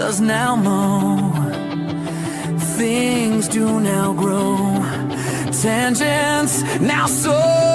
does now know. Things do now grow. Tangents now soar.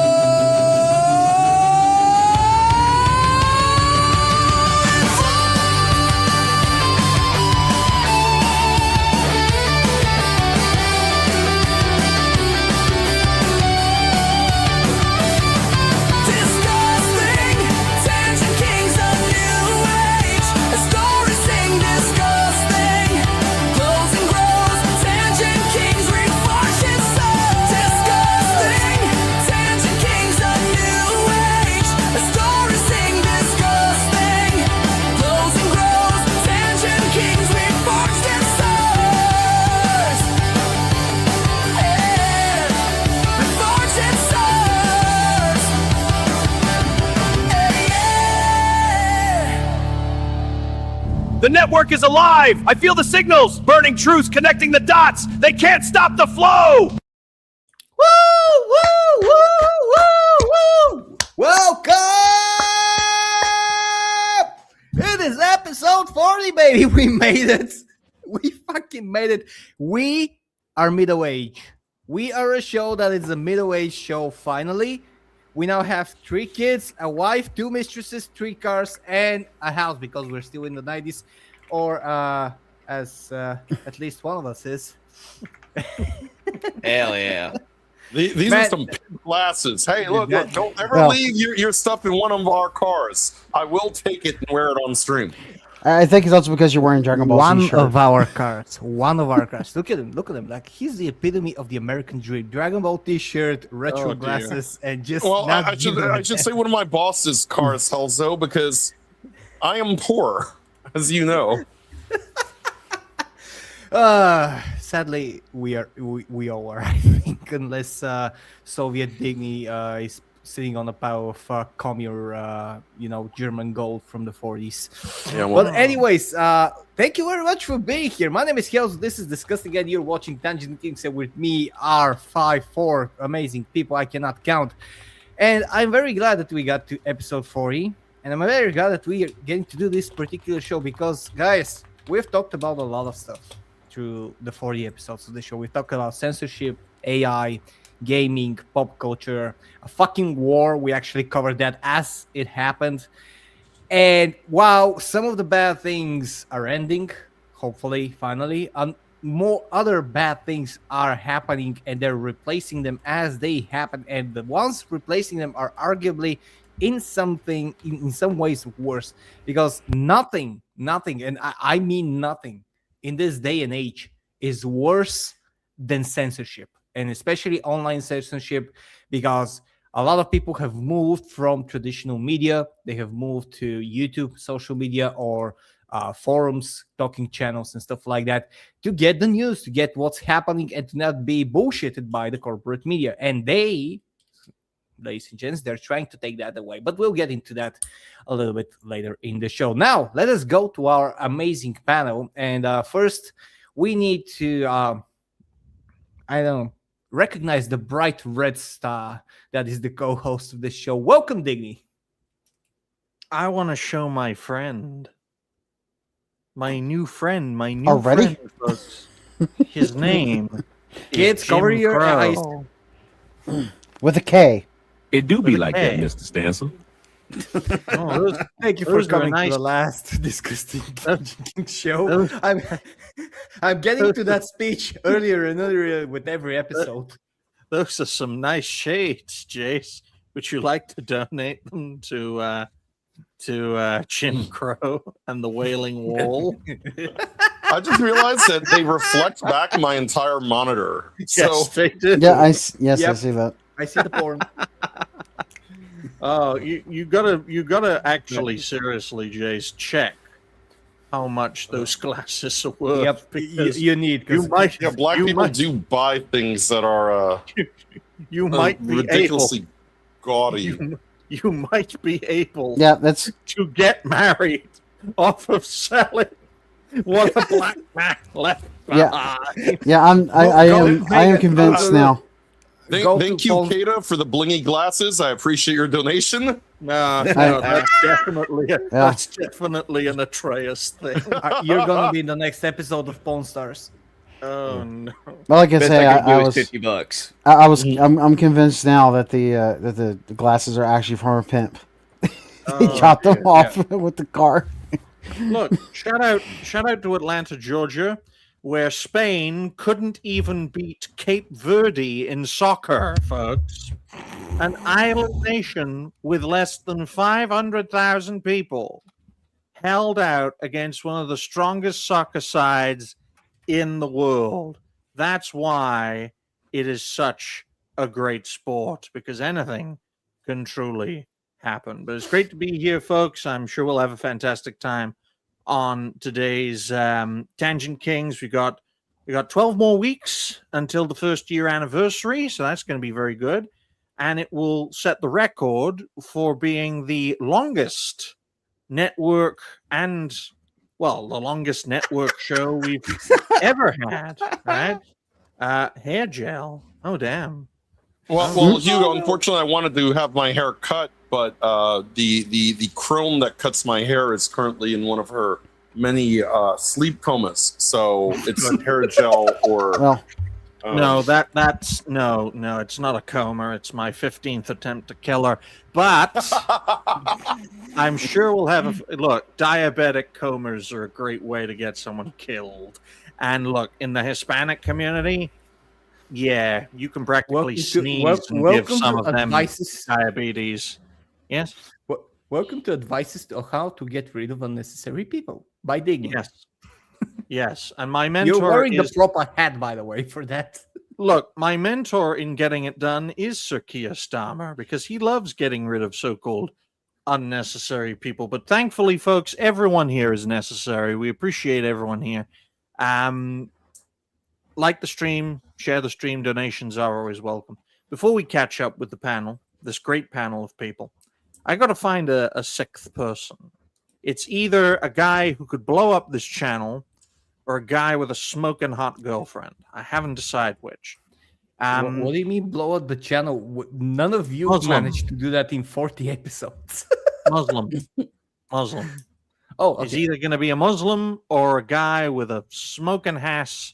The network is alive! I feel the signals! Burning truths connecting the dots! They can't stop the flow! Woo! Woo! Woo! Woo! Woo! Welcome! It is episode 40, baby! We made it! We fucking made it! We are middle age. We are a show that is a middle age show, finally. We now have 3 kids, a wife, 2 mistresses, 3 cars, and a house because we're still in the 90s, or as at least one of us is. Hell yeah. These are some glasses. Hey, look, don't ever leave your stuff in one of our cars. I will take it and wear it on stream. I think it's also because you're wearing Dragon Ball Z shirt. One of our cars. Look at him. Like, he's the epitome of the American dream. Dragon Ball t-shirt, retro glasses, and just. Well, I should say one of my boss's cars, Helzo, because I am poor, as you know. Sadly, we all are. I think, unless Soviet Digny is sitting on a pile of commune, German gold from the 40s. Yeah, well, anyways, thank you very much for being here. My name is Helzo. This is Discussing, and you're watching Tangent Kings, and with me are 4 amazing people I cannot count. And I'm very glad that we got to episode 40, and I'm very glad that we are getting to do this particular show because, guys, we've talked about a lot of stuff through the 40 episodes of the show. We've talked about censorship, AI, gaming, pop culture, a fucking war. We actually covered that as it happened. And while some of the bad things are ending, hopefully, finally, more other bad things are happening and they're replacing them as they happen. And the ones replacing them are arguably in some ways worse, because nothing, and I mean nothing in this day and age is worse than censorship. And especially online censorship, because a lot of people have moved from traditional media. They have moved to YouTube, social media, or forums, talking channels, and stuff like that to get the news, to get what's happening, and to not be bullshitted by the corporate media. And they, ladies and gents, they're trying to take that away. But we'll get into that a little bit later in the show. Now, let us go to our amazing panel. And first, we need to, recognize the bright red star that is the co-host of the show. Welcome, Digny. I want to show my friend. My new friend, Already? friend, folks. His name Kids, cover your eyes. With a K. It do be With a like K. that, Mr. Stancil. Thank you for coming to the last DiscussThing's show. I'm getting to that speech earlier and earlier with every episode. Those are some nice shades, Jace. Would you like to donate them to Jim Crow and the Wailing Wall? I just realized that they reflect back my entire monitor. Yes, they do. Yeah, I see that. I see the porn. Oh, you gotta actually seriously, Jace, check how much those glasses are worth. Yep, because you need. black people do buy things that are you might be ridiculously gaudy. You might be able to get married off of selling what a black man left behind. I am convinced now. Thank you, Kata, for the blingy glasses. I appreciate your donation. No, that's definitely an Atreus thing. You're gonna be in the next episode of Pawn Stars. Oh no! Well, like I Best say, I could do I is was, $50. I'm convinced now that the glasses are actually from a pimp. He chopped them off with the car. Look, shout out to Atlanta, Georgia, where Spain couldn't even beat Cape Verde in soccer, folks. An island nation with less than 500,000 people held out against one of the strongest soccer sides in the world. That's why it is such a great sport, because anything can truly happen. But it's great to be here, folks. I'm sure we'll have a fantastic time on today's Tangent Kings. We got 12 more weeks until the first year anniversary, so that's going to be very good. And it will set the record for being the longest network and, well, the longest network show we've ever had, right? Hair gel. Oh, damn. Well, Hugo, unfortunately, I wanted to have my hair cut, but the chrome that cuts my hair is currently in one of her many sleep comas. So it's hair gel or... Well, No, that's no, it's not a coma. It's my 15th attempt to kill her. But I'm sure we'll have look, diabetic comas are a great way to get someone killed. And look, in the Hispanic community, yeah, you can practically sneeze and give some of them diabetes. Yes. Welcome to advices on how to get rid of unnecessary people by Digny. Yes. Yes, and my mentor You're wearing is... the proper hat, by the way, for that. Look, my mentor in getting it done is Sir Keir Starmer, because he loves getting rid of so-called unnecessary people. But thankfully, folks, everyone here is necessary. We appreciate everyone here. Like the stream, share the stream. Donations are always welcome. Before we catch up with the panel, this great panel of people, I got to find a sixth person. It's either a guy who could blow up this channel or a guy with a smoking hot girlfriend. I haven't decided which. What do you mean blow up the channel? None of you Muslim. managed to do that in 40 episodes. Muslim. Oh, okay. It's either going to be a Muslim or a guy with a smoking ass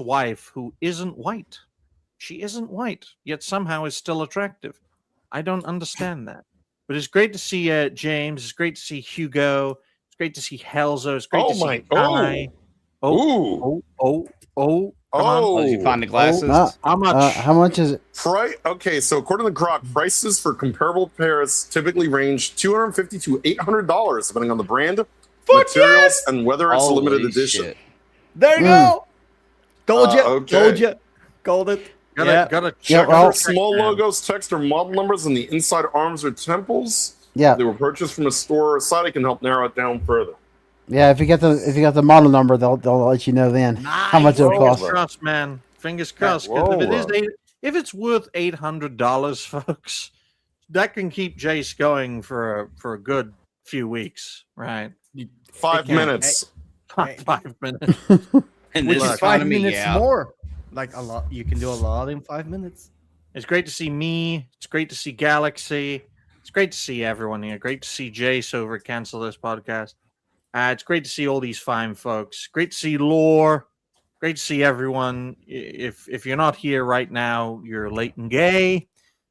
wife who isn't white. She isn't white, yet somehow is still attractive. I don't understand that. But it's great to see James. It's great to see Hugo. It's great to see Helzo. It's great to see Kai. Did you find the glasses? How much? How much is it? Okay, so according to Grok, prices for comparable pairs typically range $250 to $800, depending on the brand, materials, and whether it's a limited edition. Shit. There you go. Told you. Okay. Told you. Called it. Gotta check Yeah, well- out Small logos, text, or model numbers on the inside arms or temples. Yeah, They were purchased from a store or site. It can help narrow it down further. yeah. If you get the model number, they'll let you know then how much it'll Fingers cost. crossed, man. Fingers crossed. 'Cause if it's worth $800, folks, that can keep Jace going for a good few weeks, right? 5 minutes. 5 minutes. In Which this is 5 economy, minutes yeah. more. Like a lot. You can do a lot in 5 minutes. It's great to see me. It's great to see Galaxy. It's great to see everyone here. Great to see Jace over at Cancel This Podcast. It's great to see all these fine folks. Great to see Lore. Great to see everyone. If you're not here right now, you're late and gay,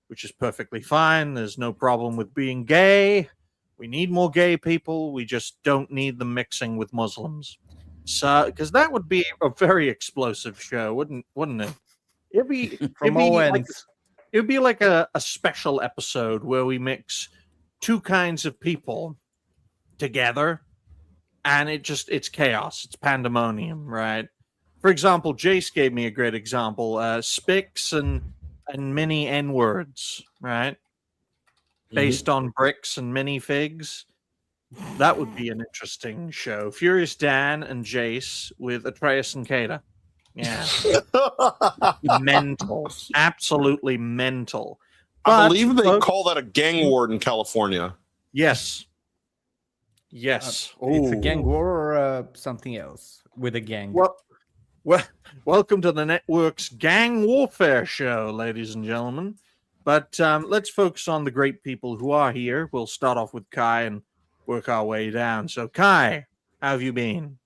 which is perfectly fine. There's no problem with being gay. We need more gay people. We just don't need them mixing with Muslims. So, because that would be a very explosive show, wouldn't it? It'd be From all like, ends. it would be like a special episode where we mix two kinds of people together, and it's chaos. It's pandemonium, right? For example, Jace gave me a great example. Spix and mini N-words, right? Based on bricks and mini figs. That would be an interesting show. Furious Dan and Jace with Atreus and Kata. Yeah. Mental. Absolutely mental. I believe they call that a gang ward in California. Yes. Yes. It's a gang war or something else with a gang. Well, welcome to the network's gang warfare show, ladies and gentlemen. But let's focus on the great people who are here. We'll start off with Kai and work our way down. So, Kai, how have you been?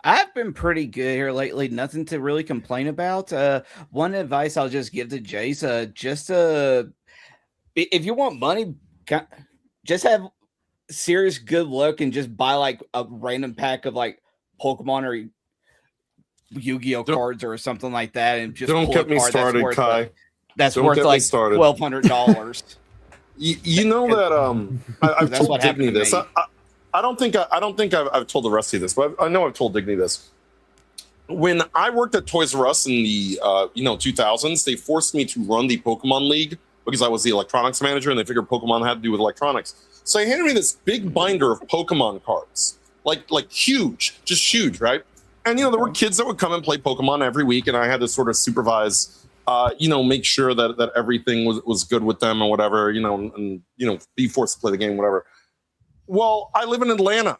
I've been pretty good here lately. Nothing to really complain about. One advice I'll just give to Jace: if you want money, just have serious good luck and just buy like a random pack of like Pokemon or Yu-Gi-Oh cards or something like that, and just don't get me started, Kai. That's worth like $1,200. You know that I've That's told Digny this. I don't think I've told the rest of this, but I know I've told Digny this. When I worked at Toys R Us in the 2000s, they forced me to run the Pokemon League because I was the electronics manager, and they figured Pokemon had to do with electronics. So they handed me this big binder of Pokemon cards, like huge, just huge, right? And there were kids that would come and play Pokemon every week, and I had to sort of supervise. Make sure that everything was good with them or whatever, and be forced to play the game, whatever. Well, I live in Atlanta.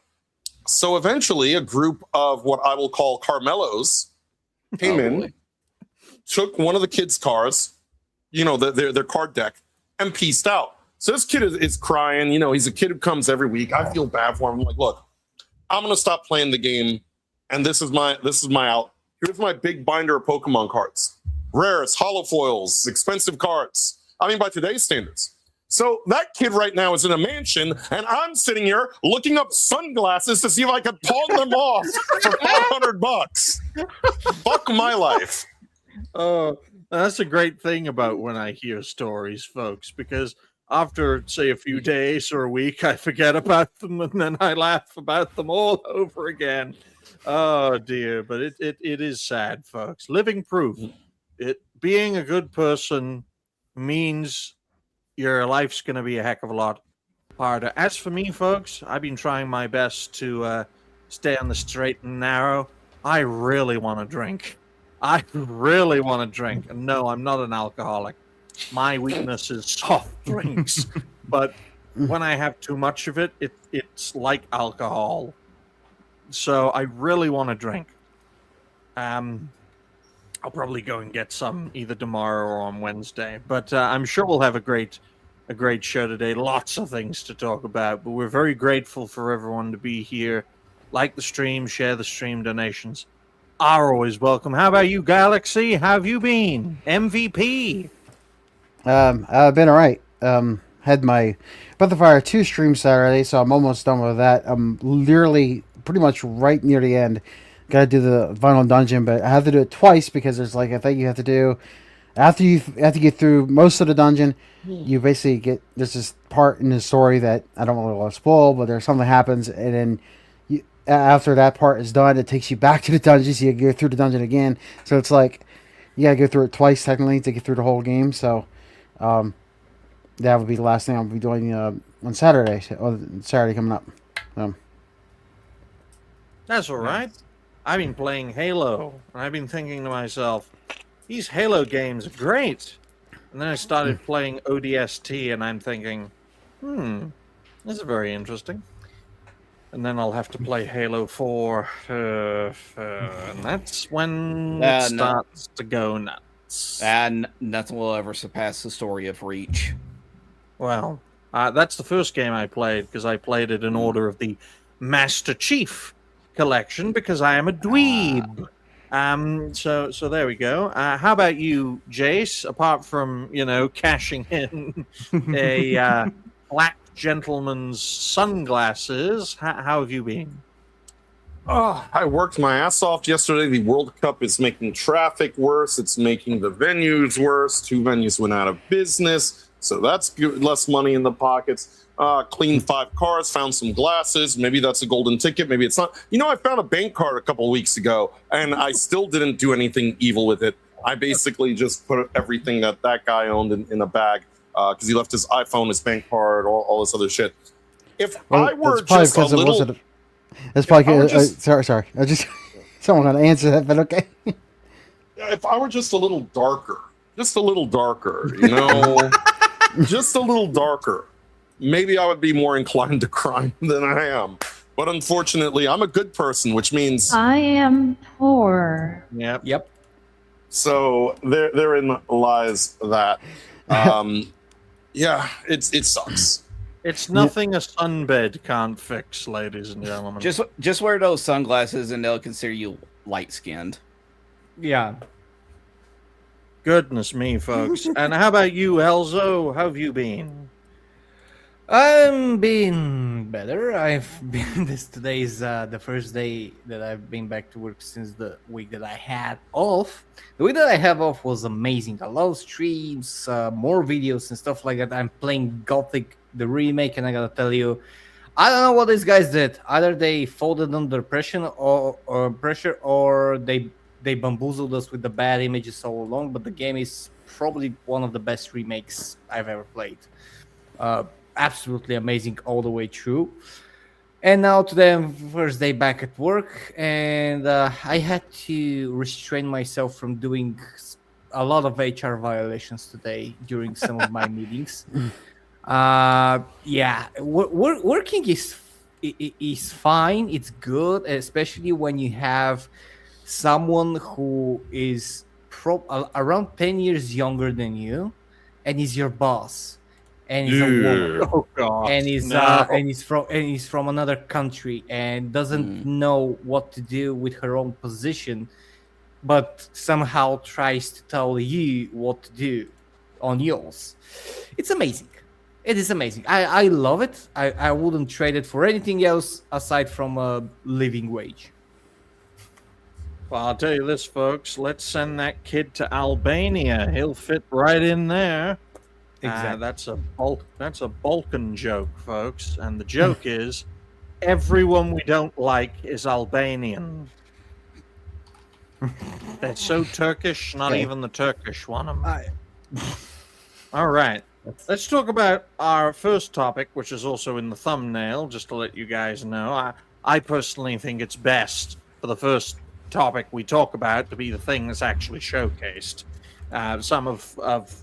So eventually a group of what I will call Carmelos came in, took one of the kids' cars, their card deck, and pieced out. So this kid is crying. He's a kid who comes every week. I feel bad for him. I'm like, look, I'm going to stop playing the game, and this is my out. Here's my big binder of Pokemon cards. Rares, holofoils, expensive cards. I mean, by today's standards. So that kid right now is in a mansion, and I'm sitting here looking up sunglasses to see if I can pawn them off for $500. Fuck my life. Oh, that's a great thing about when I hear stories, folks, because after, say, a few days or a week, I forget about them, and then I laugh about them all over again. Oh, dear. But it is sad, folks. Living proof. Being a good person means your life's going to be a heck of a lot harder. As for me, folks, I've been trying my best to stay on the straight and narrow. I really want to drink. And no, I'm not an alcoholic. My weakness is soft drinks. But when I have too much of it, it's like alcohol. So I really want to drink. I'll probably go and get some either tomorrow or on Wednesday. But I'm sure we'll have a great show today. Lots of things to talk about. But we're very grateful for everyone to be here. Like the stream, share the stream. Donations are always welcome. How about you, Galaxy? How have you been? MVP. I've been all right. Had my Breath of Fire 2 stream Saturday, so I'm almost done with that. I'm literally pretty much right near the end. Got to do the final dungeon, but I have to do it twice because there's like a thing you have to do after you have to get through most of the dungeon. You basically there's this part in the story that I don't really want to spoil, but there's something happens, and then after that part is done, it takes you back to the dungeon, so you go through the dungeon again. So it's like you gotta go through it twice technically to get through the whole game. So that would be the last thing I'll be doing on Saturday. Saturday coming up. That's all right. I've been playing Halo, and I've been thinking to myself, these Halo games are great. And then I started playing ODST, and I'm thinking, this is very interesting. And then I'll have to play Halo 4, and that's when it starts to go nuts. And nothing will ever surpass the story of Reach. Well, that's the first game I played, because I played it in order of the Master Chief collection, because I am a dweeb. So there we go. How about you, Jace? Apart from cashing in a black gentleman's sunglasses, how have you been? Oh, I worked my ass off yesterday. The World Cup is making traffic worse. It's making the venues worse. 2 venues went out of business, so that's good. Less money in the pockets. Cleaned 5 cars, found some glasses. Maybe that's a golden ticket. Maybe it's not. I found a bank card a couple of weeks ago, and I still didn't do anything evil with it. I basically just put everything that guy owned in a bag because he left his iPhone, his bank card, all this other shit. If I were just a little... That's probably... Sorry. I just... Someone got to answer that, but okay. If I were just a little darker, just a little darker, maybe I would be more inclined to crime than I am. But unfortunately, I'm a good person, which means... I am poor. Yep. So therein lies that. Yeah, it sucks. It's nothing a sunbed can't fix, ladies and gentlemen. Just wear those sunglasses and they'll consider you light skinned. Yeah. Goodness me, folks. And how about you, Elzo? How have you been? I'm being better. Today's the first day that I've been back to work since the week that I had off. The week that I have off was amazing. A lot of streams, more videos and stuff like that. I'm playing Gothic, the remake, and I gotta tell you, I don't know what these guys did. Either they folded under pressure or they bamboozled us with the bad images all along, but the game is probably one of the best remakes I've ever played. Absolutely amazing all the way through. And now today, first day back at work, and I had to restrain myself from doing a lot of HR violations today during some of my meetings. Working is fine. It's good, especially when you have someone who is around 10 years younger than you and is your boss. And he's a woman. Oh God! And he's from another country and doesn't know what to do with her own position, but somehow tries to tell you what to do on yours. It's amazing. It is amazing. I love it. I wouldn't trade it for anything else aside from a living wage. Well, I'll tell you this, folks. Let's send that kid to Albania. He'll fit right in there. Exactly. That's a Balkan joke, folks. And the joke is, everyone we don't like is Albanian. They're so Turkish, not even the Turkish want them. All right. Let's talk about our first topic, which is also in the thumbnail, just to let you guys know. I personally think it's best for the first topic we talk about to be the thing that's actually showcased. Some of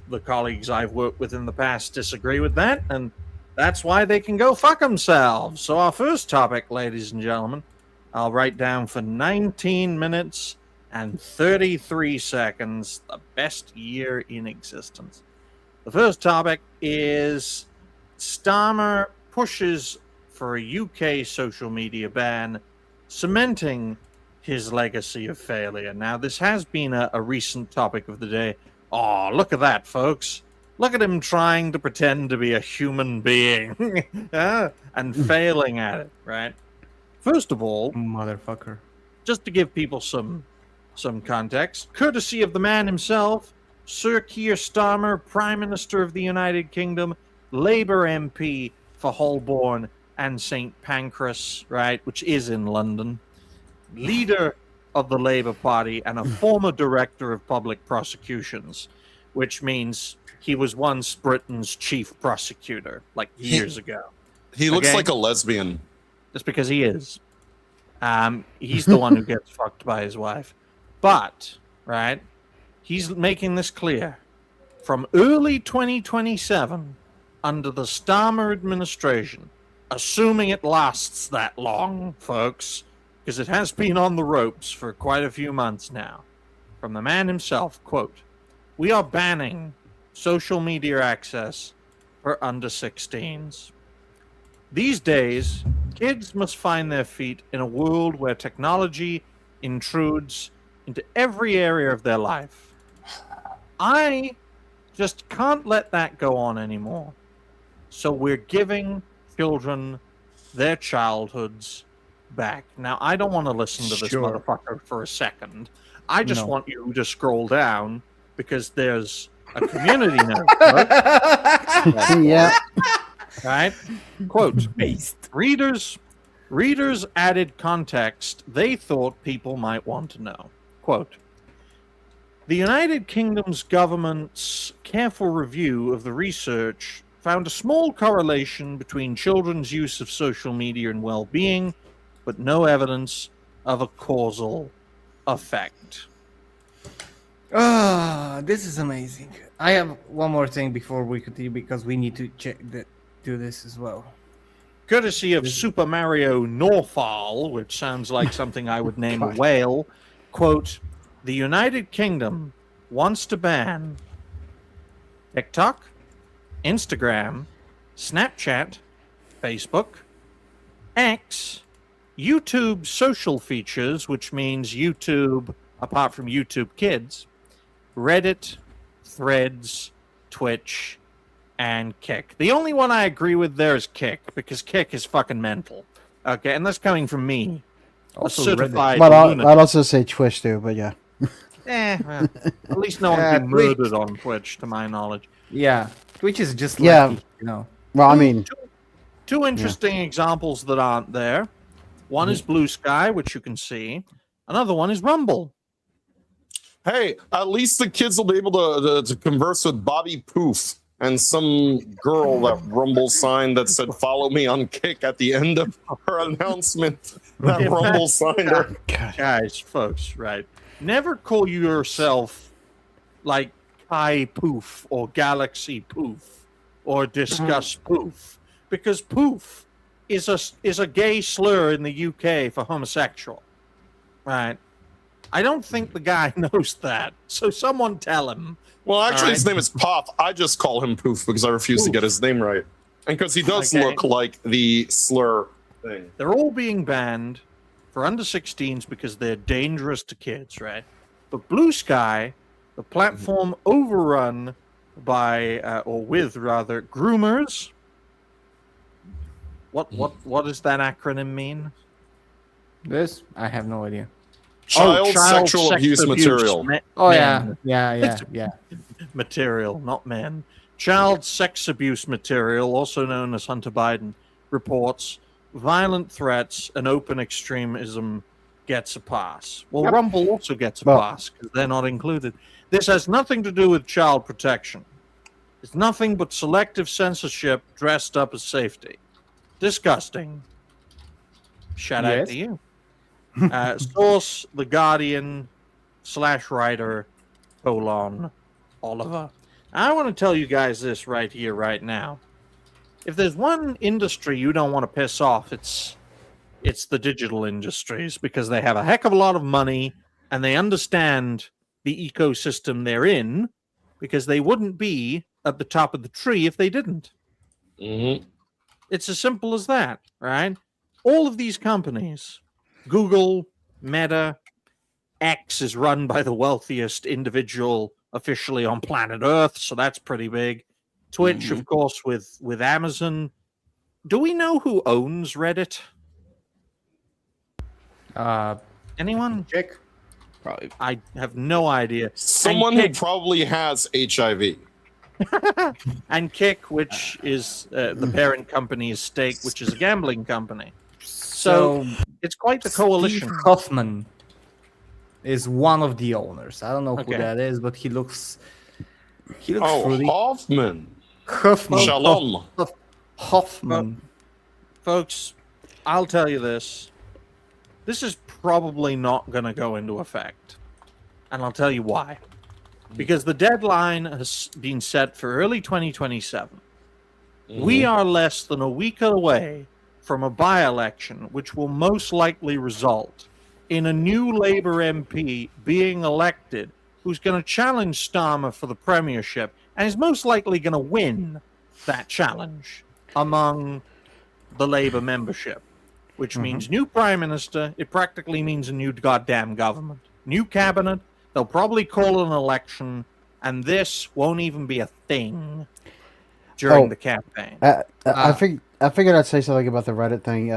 the colleagues I've worked with in the past disagree with that, and that's why they can go fuck themselves. So our first topic, ladies and gentlemen, I'll write down for 19 minutes and 33 seconds, the best year in existence. The first topic is Starmer pushes for a UK social media ban, cementing his legacy of failure. Now, this has been a recent topic of the day. Oh, look at that, folks. Look at him trying to pretend to be a human being and failing at it, right? First of all, Motherfucker. just to give people some context, courtesy of the man himself, Sir Keir Starmer, Prime Minister of the United Kingdom, Labour MP for Holborn and St. Pancras, right, which is in London, leader of the Labour Party and a former director of public prosecutions, which means he was once Britain's chief prosecutor, like years ago. He looks like a lesbian. Just because he is. He's the one who gets fucked by his wife. But, right, he's making this clear. From early 2027, under the Starmer administration, assuming it lasts that long, folks, because it has been on the ropes for quite a few months now, from the man himself, quote, "We are banning social media access for under 16s. These days, kids must find their feet in a world where technology intrudes into every area of their life. I just can't let that go on anymore. So we're giving children their childhoods back." Now, I don't want to listen to this motherfucker for a second. I just want you to scroll down because there's a community note. Yeah. Right? Quote, readers added context they thought people might want to know. Quote, "The United Kingdom's government's careful review of the research found a small correlation between children's use of social media and well-being, but no evidence of a causal effect." This is amazing. I have one more thing before we continue because we need to do this as well. Courtesy of Super Mario Norfall, which sounds like something I would name a whale, quote, "The United Kingdom wants to ban..." TikTok, Instagram, Snapchat, Facebook, X, YouTube social features, which means YouTube, apart from YouTube Kids, Reddit, Threads, Twitch, and Kick. The only one I agree with there is Kick, because Kick is fucking mental. Okay, and that's coming from me. Also a certified But lunatic. I'd also say Twitch too. But yeah. Well, at least no one's been Twitch. murdered on Twitch, to my knowledge. Yeah, Twitch is just Yeah. lucky, you know. Well, I mean, Two interesting examples that aren't there. One is Blue Sky, which you can see. Another one is Rumble. Hey, at least the kids will be able to converse with Bobby Poof and some girl that Rumble signed that said "Follow me on Kick" at the end of her announcement. That In Rumble fact, signed her. Guys, folks, right? Never call yourself like Kai Poof or Galaxy Poof or Discuss Poof, because Poof is a gay slur in the UK for homosexual, right? I don't think the guy knows that, so someone tell him. Well, actually, All his right. name is Pop. I just call him Poof because I refuse to Poof. get his name right, and because he does Okay. look like the slur thing. They're all being banned for under 16s because they're dangerous to kids, right? But Blue Sky, the platform overrun by, or with rather, groomers. What does that acronym mean? This I have no idea. Child child sexual sex abuse material. Oh men. yeah. Material, not men. Child sex abuse material, also known as Hunter Biden, reports violent threats and open extremism gets a pass. Well, Rumble also gets a Well- pass because they're not included. This has nothing to do with child protection. It's nothing but selective censorship dressed up as safety. Disgusting. Shout out Yes. to you. Source: The Guardian /writer : Oliver. I want to tell you guys this right here, right now. If there's one industry you don't want to piss off, it's the digital industries, because they have a heck of a lot of money and they understand the ecosystem they're in, because they wouldn't be at the top of the tree if they didn't. Mm-hmm. It's as simple as that, right? All of these companies, Google, Meta, X is run by the wealthiest individual officially on planet Earth, so that's pretty big. Twitch, of course, with Amazon. Do we know who owns Reddit? Anyone? Check. Probably. I have no idea. Someone and who Kick, probably has HIV. and Kick, which is the parent company's Stake, which is a gambling company. So it's quite the coalition. Steve Hoffman is one of the owners. I don't know who Okay. that is, but he looks Oh, fruity. Hoffman. Hoffman. Shalom. Hoffman. Folks, I'll tell you this. This is probably not going to go into effect. And I'll tell you why. Because the deadline has been set for early 2027. We are less than a week away from a by-election, which will most likely result in a new Labour MP being elected who's going to challenge Starmer for the premiership and is most likely going to win that challenge among the Labour membership, which means new prime minister. It practically means a new goddamn government, new cabinet. They'll probably call an election, and this won't even be a thing during the campaign. I figured I'd say something about the Reddit thing.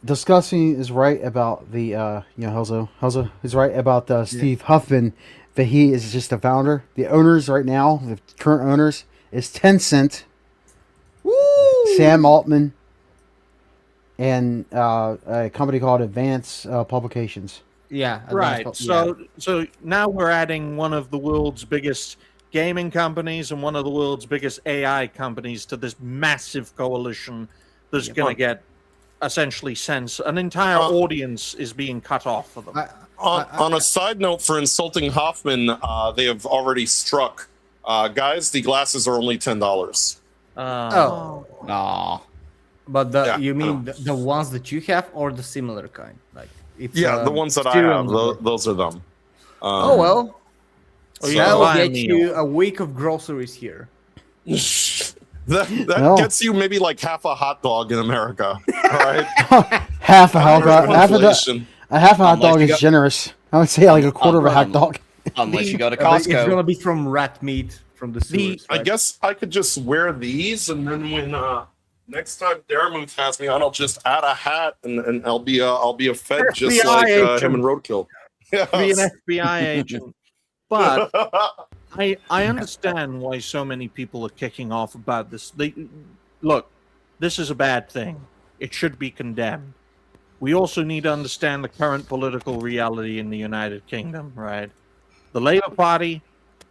Discussing is right about the Helzo is right about Steve Huffman, that he is just the founder. The owners right now, the current owners, is Tencent, Sam Altman, and a company called Advance Publications. Yeah. Right. advanced- yeah. So now we're adding one of the world's biggest gaming companies and one of the world's biggest AI companies to this massive coalition that's going to get essentially an entire audience is being cut off for them. On a side note, for insulting Hoffman, they have already struck. Guys, the glasses are only $10. Oh. Aw. But Yeah, you I mean know. the ones that you have or the similar kind? Like it's Yeah, the ones that I stereo have, number. those are them. Oh well. Oh, you So- can That'll buy a get meal. you a week of groceries here. that No. gets you maybe like half a hot dog in America. All right. Half a hot dog. Inflation. A half a hot Unless dog you is got- generous. I would say like a quarter of a hot dog. Unless you go to But it's Costco. gonna be from rat meat from the sewers. I right? guess I could just wear these, and then when next time Daramuth has me on, I'll just add a hat, and I'll be a Fed just FBI like agent. him and Roadkill. Be an Yes. FBI agent. But I understand why so many people are kicking off about this. Look, this is a bad thing. It should be condemned. We also need to understand the current political reality in the United Kingdom, right? The Labour Party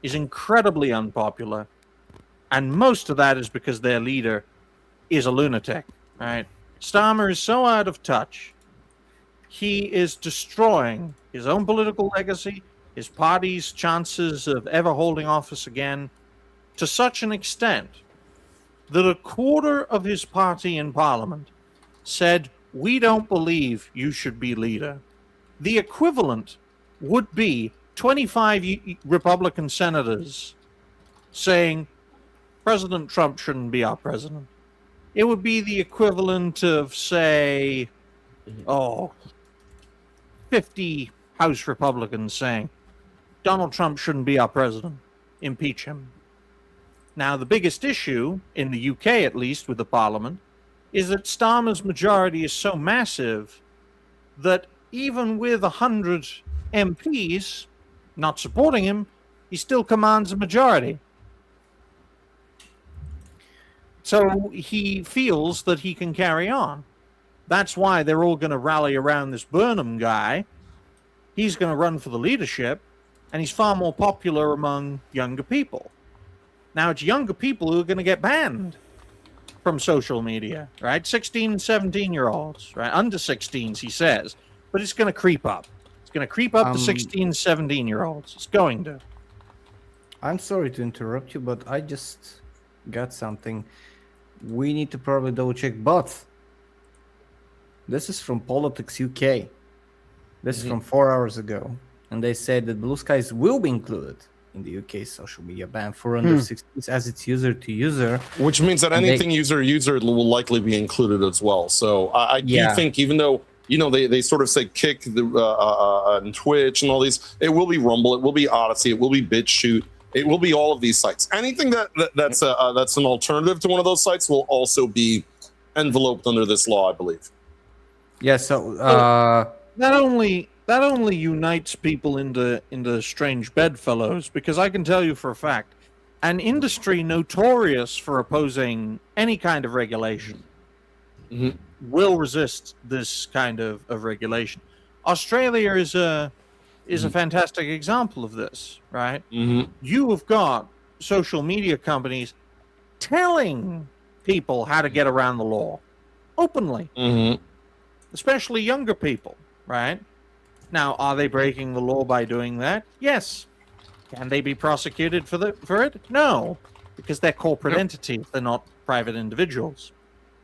is incredibly unpopular, and most of that is because their leader is a lunatic, right? Starmer is so out of touch. He is destroying his own political legacy, his party's chances of ever holding office again, to such an extent that a quarter of his party in Parliament said, "We don't believe you should be leader." The equivalent would be 25 Republican senators saying, "President Trump shouldn't be our president." It would be the equivalent of, say, 50 House Republicans saying, "Donald Trump shouldn't be our president. Impeach him." Now, the biggest issue, in the UK at least, with the Parliament, is that Starmer's majority is so massive that even with 100 MPs not supporting him, he still commands a majority. So he feels that he can carry on. That's why they're all going to rally around this Burnham guy. He's going to run for the leadership, and he's far more popular among younger people. Now, it's younger people who are going to get banned from social media, right? 16 and 17-year-olds, right? Under 16s, he says. But it's going to creep up. It's going to creep up to 16, 17-year-olds. It's going to. I'm sorry to interrupt you, but I just got something. We need to probably double check, but this is from Politics UK. This is from 4 hours ago, and they said that Blue Skies will be included in the UK social media ban for under 16s as it's user to user. Which means that anything user will likely be included as well. So I do think, even though they sort of say Kick and Twitch and all these, it will be Rumble, it will be Odyssey, it will be BitChute, it will be all of these sites. Anything that's an alternative to one of those sites will also be enveloped under this law, I believe. Yeah. So That only unites people into strange bedfellows, because I can tell you for a fact, an industry notorious for opposing any kind of regulation will resist this kind of regulation. Australia is a fantastic example of this, right? You have got social media companies telling people how to get around the law openly, especially younger people, right? Now, are they breaking the law by doing that? Yes. Can they be prosecuted for it? No, because they're corporate entities. They're not private individuals.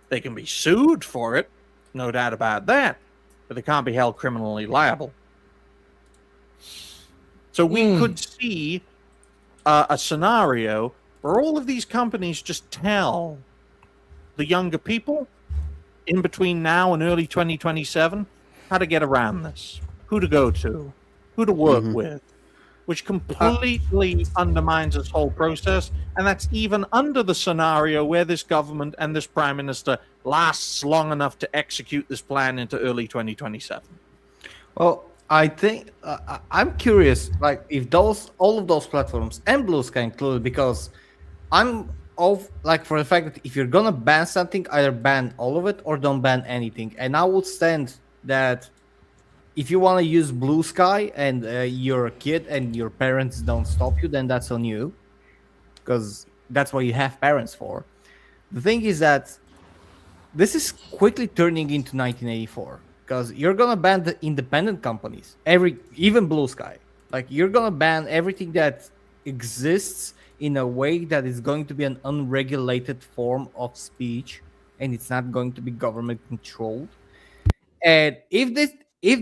They can be sued for it, no doubt about that, but they can't be held criminally liable. So we could see a scenario where all of these companies just tell the younger people in between now and early 2027 how to get around this, who to go to, who to work with, which completely undermines this whole process. And that's even under the scenario where this government and this prime minister lasts long enough to execute this plan into early 2027. well, I think I'm curious, like if all of those platforms and Blue Sky included, because I'm for the fact that if you're gonna ban something, either ban all of it or don't ban anything. And I would stand that if you want to use Blue Sky and you're a kid and your parents don't stop you, then that's on you, because that's what you have parents for. The thing is that this is quickly turning into 1984, because you're gonna ban the independent companies, even Blue Sky. Like, you're gonna ban everything that exists in a way that is going to be an unregulated form of speech, and it's not going to be government controlled. And if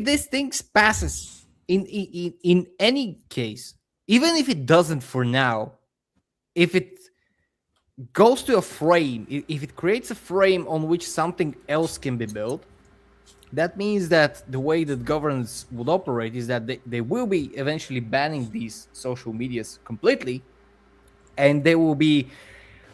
this thing passes in any case, even if it doesn't for now, if it goes to a frame, if it creates a frame on which something else can be built, that means that the way that governments would operate is that they will be eventually banning these social medias completely, and they will be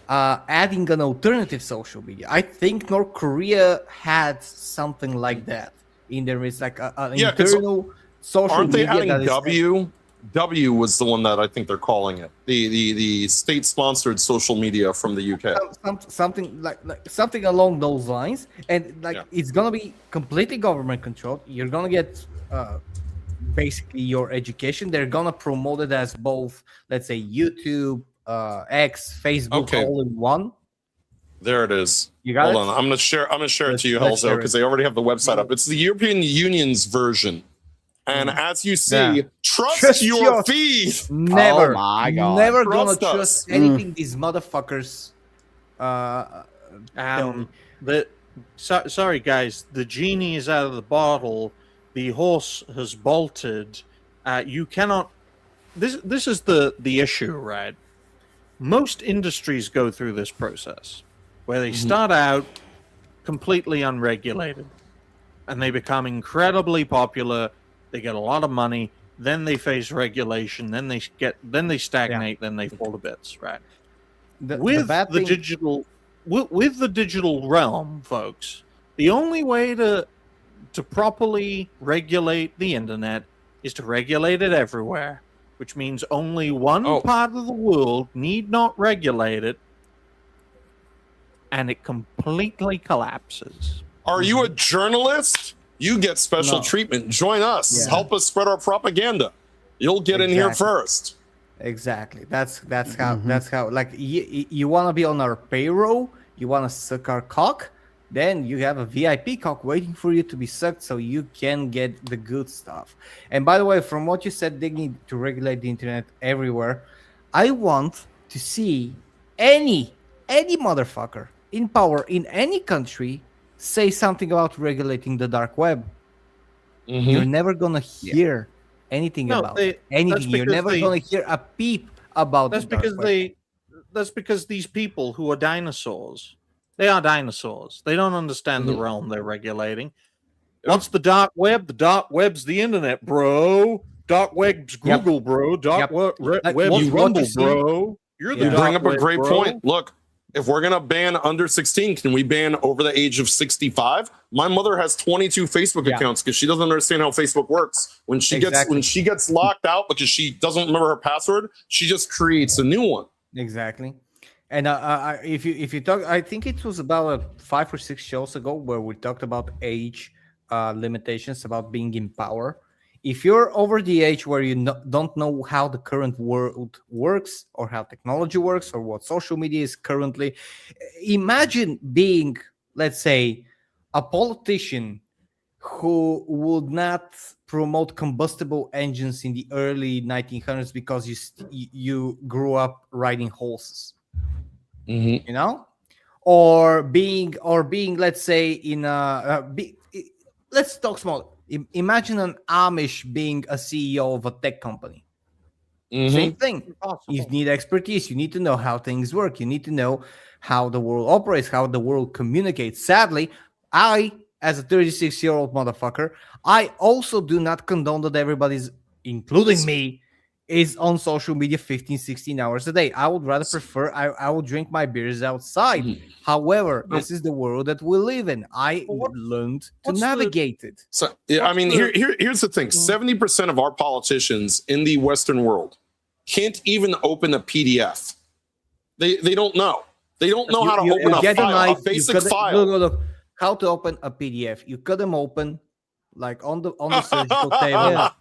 adding an alternative social media. I think North Korea had something like that in there. It's like an internal social aren't they media. adding W? W was the one that I think they're calling it. The state-sponsored social media from the UK. Something like something along those lines, and it's gonna be completely government controlled. You're gonna get basically your education. They're gonna promote it as both, let's say, YouTube, X, Facebook, all in one. There it is. You got Hold on. I'm gonna share it to you, Helzo, because they already have the website up. It's the European Union's version. And as you see, trust your feed. Never. Oh my God. Never Trust gonna us. trust anything these motherfuckers. Sorry, guys. The genie is out of the bottle. The horse has bolted. You cannot. This is the issue, right? Most industries go through this process where they start out completely unregulated, and they become incredibly popular. They get a lot of money. Then they face regulation. Then they stagnate. Then they fall to bits. Right. With the digital realm, folks, the only way to properly regulate the internet is to regulate it everywhere, which means only one part of the world need not regulate it, and it completely collapses. Are you a journalist? You get special treatment. Join us. Yeah. Help us spread our propaganda. You'll get in here first. Exactly. That's how. Like you want to be on our payroll. You want to suck our cock. Then you have a VIP cock waiting for you to be sucked, so you can get the good stuff. And by the way, from what you said, they need to regulate the internet everywhere. I want to see any motherfucker in power in any country say something about regulating the dark web. You're never gonna hear anything about anything. You're never gonna hear a peep about that's the dark because web. that's because these people who are dinosaurs, they are dinosaurs. They don't understand the realm they're regulating. What's the dark web? The dark web's the internet, bro. Dark web's Google, bro. Dark web's Rumble, bro. You're the You dark bring up a web, great bro. point. Look, if we're gonna ban under 16, can we ban over the age of 65? My mother has 22 Facebook accounts because she doesn't understand how Facebook works. When she gets locked out because she doesn't remember her password, she just creates a new one. Exactly. And if you talk, I think it was about 5 or 6 shows ago where we talked about age limitations, about being in power. If you're over the age where you don't know how the current world works, or how technology works, or what social media is currently, imagine being, let's say, a politician who would not promote combustible engines in the early 1900s because you grew up riding horses. You know, or being let's say in let's talk small. Imagine an Amish being a CEO of a tech company. Same thing. You need expertise. You need to know how things work. You need to know how the world operates, how the world communicates. Sadly, I, as a 36-year-old motherfucker, I also do not condone that everybody's, including me, is on social media 15, 16 hours a day. I would rather prefer, I would drink my beers outside. However, this is the world that we live in. I learned to navigate it. So, I mean, here's the thing. 70% of our politicians in the Western world can't even open a PDF. They don't know. They don't know how to open a file, a basic file. Look, how to open a PDF. You cut them open, like on the surgical table.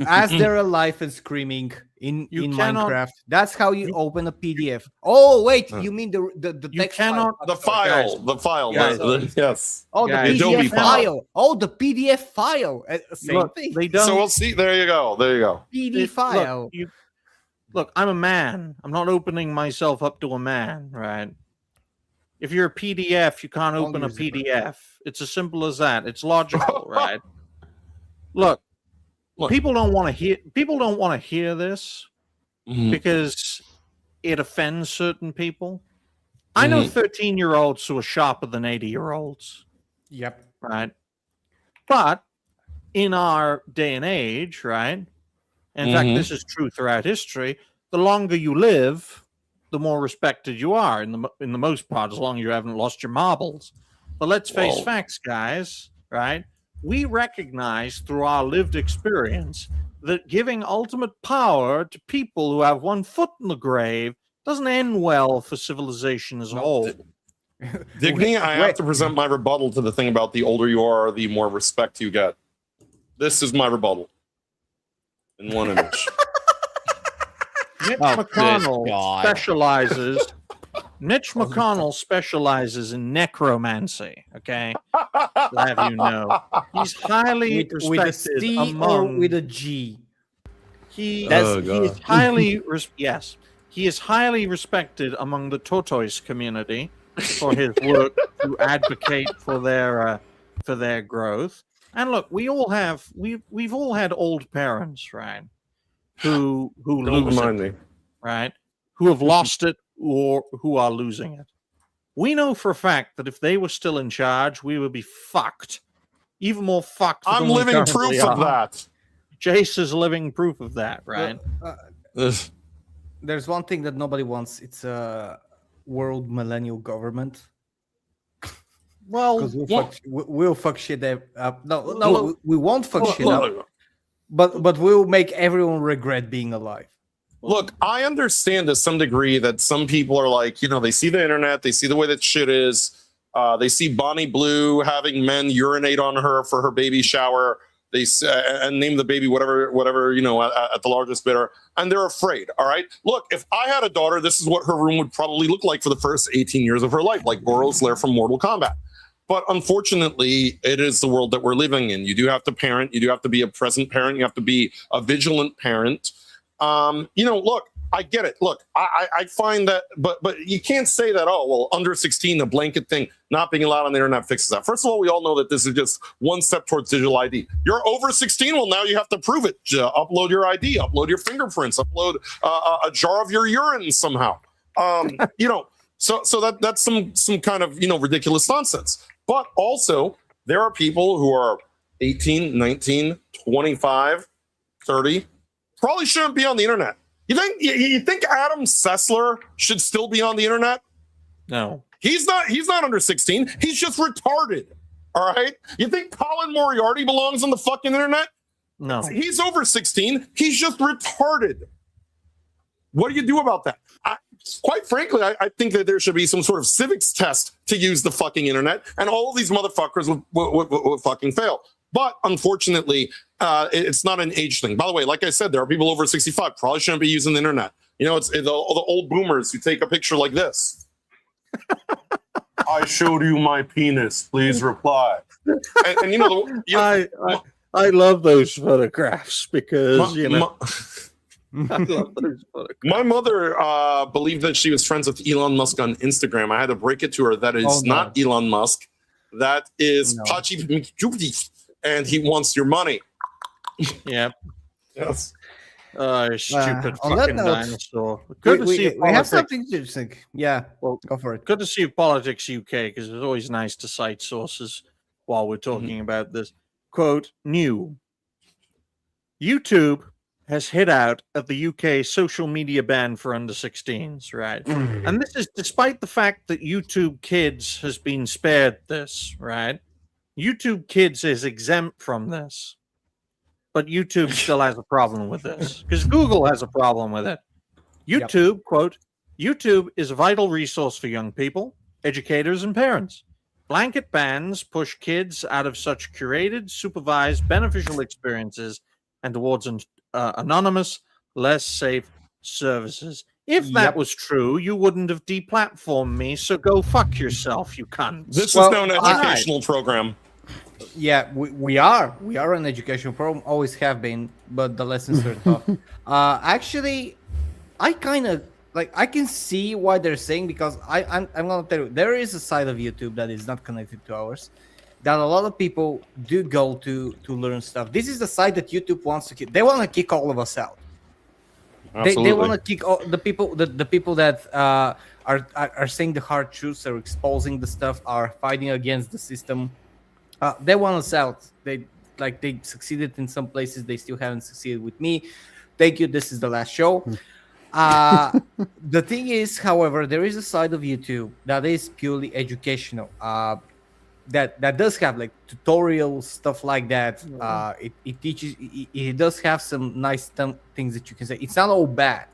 As they're alive and screaming in Minecraft. That's how you open a PDF. Oh wait, you mean the text file? The file. Yes. Oh, the PDF file. Oh, the PDF file. Same thing. They don't. So we'll see. There you go. PDF file. Look, I'm a man. I'm not opening myself up to a man, right? If you're a PDF, you can't open a PDF. It's as simple as that. It's logical, right? Look, people don't want to hear this, Mhm. because it offends certain people. I know 13-year-olds who are sharper than 80-year-olds, Yep. right? But in our day and age, right? In fact, this is true throughout history. The longer you live, the more respected you are in the most part, as long as you haven't lost your marbles. But let's face Well- facts, guys, right? We recognize through our lived experience that giving ultimate power to people who have one foot in the grave doesn't end well for civilization as a whole. Digny, I have to present my rebuttal to the thing about the older you are, the more respect you get. This is my rebuttal in one image. Mitch Oh, good McConnell God. specializes. Mitch McConnell specializes in necromancy. Okay, to have you know, he's highly With a respected C or among. with a G? He Oh, he is God. highly yes, he is highly respected among the tortoise community for his work to advocate for their growth. And look, we've all had old parents, right? Who Don't lose mind it, me. right? Who have lost it or who are losing it. We know for a fact that if they were still in charge, we would be fucked. Even more fucked. I'm than we living currently proof of are. that. Jace is living proof of that, right? Ugh. There's one thing that nobody wants. It's a world millennial government. Well, Because Well- we'll fuck shit up. No, Look- we won't fuck shit up. Look, But we'll make everyone regret being alive. look, I understand to some degree that some people are like, they see the internet, they see the way that shit is. They see Bonnie Blue having men urinate on her for her baby shower. And name the baby whatever at the largest bidder, and they're afraid. All right, look, if I had a daughter, this is what her room would probably look like for the first 18 years of her life, like Goro's lair from Mortal Kombat. But unfortunately, it is the world that we're living in. You do have to parent. You do have to be a present parent. You have to be a vigilant parent. Look, I get it. Look, I find that, but you can't say that, oh, well, under 16, the blanket thing, not being allowed on the internet fixes that. First of all, we all know that this is just one step towards digital ID. You're over 16, well, now you have to prove it. Upload your ID, upload your fingerprints, upload a jar of your urine somehow. So that's some kind of, ridiculous nonsense. But also, there are people who are 18, 19, 25, 30, probably shouldn't be on the internet. You think Adam Sessler should still be on the internet? no. He's not under 16. He's just retarded. All right? You think Colin Moriarty belongs on the fucking internet? No. He's over 16. He's just retarded. What do you do about that? Quite frankly, I think that there should be some sort of civics test to use the fucking internet, and all of these motherfuckers would fucking fail. But unfortunately, it's not an age thing. By the way, like I said, there are people over 65 probably shouldn't be using the internet. It's the old boomers who take a picture like this. I showed you my penis. Please reply. I love those photographs because I love those photographs. My mother believed that she was friends with Elon Musk on Instagram. I had to break it to her that is not Elon Musk. That is Pachi, and he wants your money. Yeah. Yes. Stupid on that fucking note, dinosaur. Good to see we have politics. something to think. Yeah, Well, go for it. Good to see Politics UK because it's always nice to cite sources while we're talking about this. Quote, new. YouTube has hit out at the UK social media ban for under 16s, right? And this is despite the fact that YouTube Kids has been spared this, right? YouTube Kids is exempt from this. But YouTube still has a problem with this because Google has a problem with it. YouTube, quote, YouTube is a vital resource for young people, educators, and parents. Blanket bans push kids out of such curated, supervised, beneficial experiences and towards anonymous, less safe services. If that was true, you wouldn't have deplatformed me, so go fuck yourself, you cunt. This is now an educational program. Yeah, we are an educational program, always have been, but the lessons are tough. Actually, I kind of I can see why they're saying, because I'm gonna tell you, there is a side of YouTube that is not connected to ours, that a lot of people do go to learn stuff. This is the side that YouTube wants to keep. They want to kick all of us out. Absolutely. They want to kick all the people. The people that are saying the hard truths, are exposing the stuff, are fighting against the system. They want us out. They succeeded in some places. They still haven't succeeded with me. Thank you. This is the last show. The thing is, however, there is a side of YouTube that is purely educational. That does have like tutorials, stuff like that. It teaches. It does have some nice things that you can say. It's not all bad.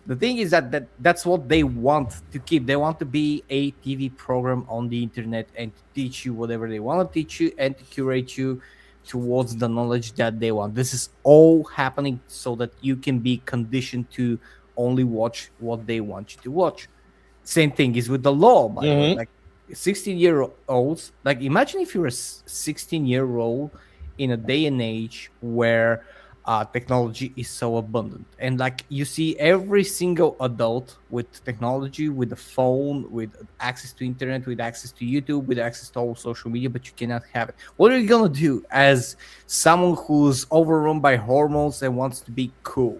The thing is that's what they want to keep. They want to be a TV program on the internet and to teach you whatever they want to teach you and to curate you towards the knowledge that they want. This is all happening so that you can be conditioned to only watch what they want you to watch. Same thing is with the law, by the way. Like 16-year-olds, like imagine if you're a 16-year-old in a day and age where technology is so abundant, and like you see every single adult with technology, with a phone, with access to internet, with access to YouTube, with access to all social media, but you cannot have it. What are you gonna do as someone who's overrun by hormones and wants to be cool